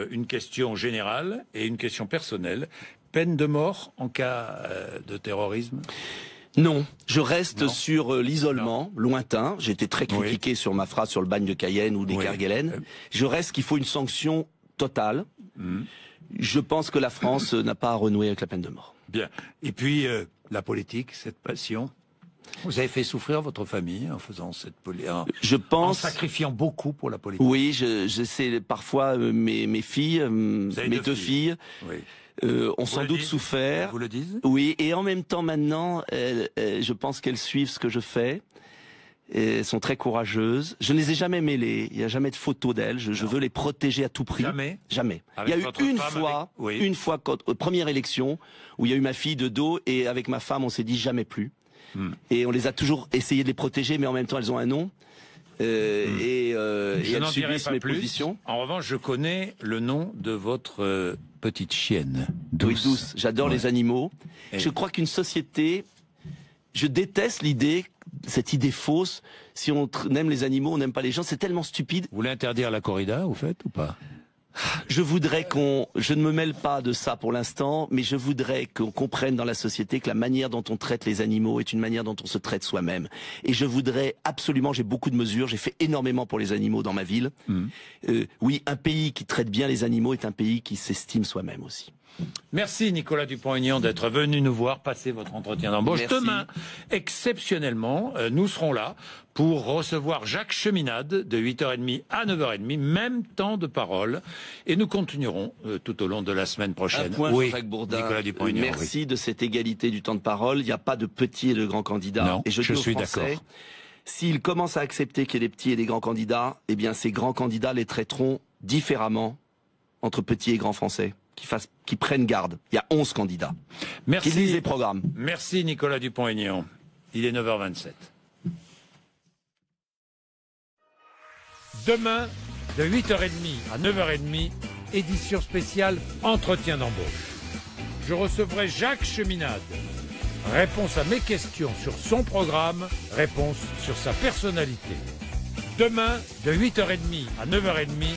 Une question générale et une question personnelle. Peine de mort en cas de terrorisme? Non, je reste sur l'isolement lointain. J'ai été très critiqué sur ma phrase sur le bagne de Cayenne ou des Kerguelen. Je reste qu'il faut une sanction totale. Je pense que la France n'a pas à renouer avec la peine de mort. Bien. Et puis, la politique, cette passion. Vous avez fait souffrir votre famille en faisant cette politique, en sacrifiant beaucoup pour la politique. Oui, j'essaie parfois mes filles, mes deux filles. Ont sans doute souffert. Vous le dites? Oui, et en même temps maintenant, je pense qu'elles suivent ce que je fais. Elles sont très courageuses. Je ne les ai jamais mêlées. Il n'y a jamais de photo d'elles. Je veux les protéger à tout prix. Jamais. Jamais. Avec il y a eu une fois, première élection, où il y a eu ma fille de dos, et avec ma femme, on s'est dit jamais plus. Et on les a toujours essayé de les protéger, mais en même temps, elles ont un nom. Et elles subissent mes positions. En revanche, je connais le nom de votre petite chienne, Douce. Oui, Douce. J'adore les animaux. Je crois qu'une société... Je déteste cette idée fausse. Si on aime les animaux, on n'aime pas les gens. C'est tellement stupide. Vous voulez interdire la corrida, vous faites, ou pas? Je voudrais je ne me mêle pas de ça pour l'instant, mais je voudrais qu'on comprenne dans la société que la manière dont on traite les animaux est une manière dont on se traite soi-même. Et je voudrais absolument, j'ai beaucoup de mesures, j'ai fait énormément pour les animaux dans ma ville. Oui, un pays qui traite bien les animaux est un pays qui s'estime soi-même aussi. Merci Nicolas Dupont-Aignan d'être venu nous voir passer votre entretien d'embauche. Merci. Demain, exceptionnellement, nous serons là pour recevoir Jacques Cheminade de 8h30 à 9h30, même temps de parole. Et nous continuerons tout au long de la semaine prochaine. Un point, oui, Jacques Bourdin. Nicolas Dupont-Aignan, merci de cette égalité du temps de parole. Il n'y a pas de petits et de grands candidats. Non, et je suis dis aux Français, d'accord. s'ils commencent à accepter qu'il y ait des petits et des grands candidats, eh bien ces grands candidats les traiteront différemment entre petits et grands Français. Qui prennent garde. Il y a 11 candidats. Merci. Qui lisent les programmes. Merci Nicolas Dupont-Aignan. Il est 9h27. Demain, de 8h30 à 9h30, édition spéciale Entretien d'embauche. Je recevrai Jacques Cheminade. Réponse à mes questions sur son programme, réponse sur sa personnalité. Demain, de 8h30 à 9h30,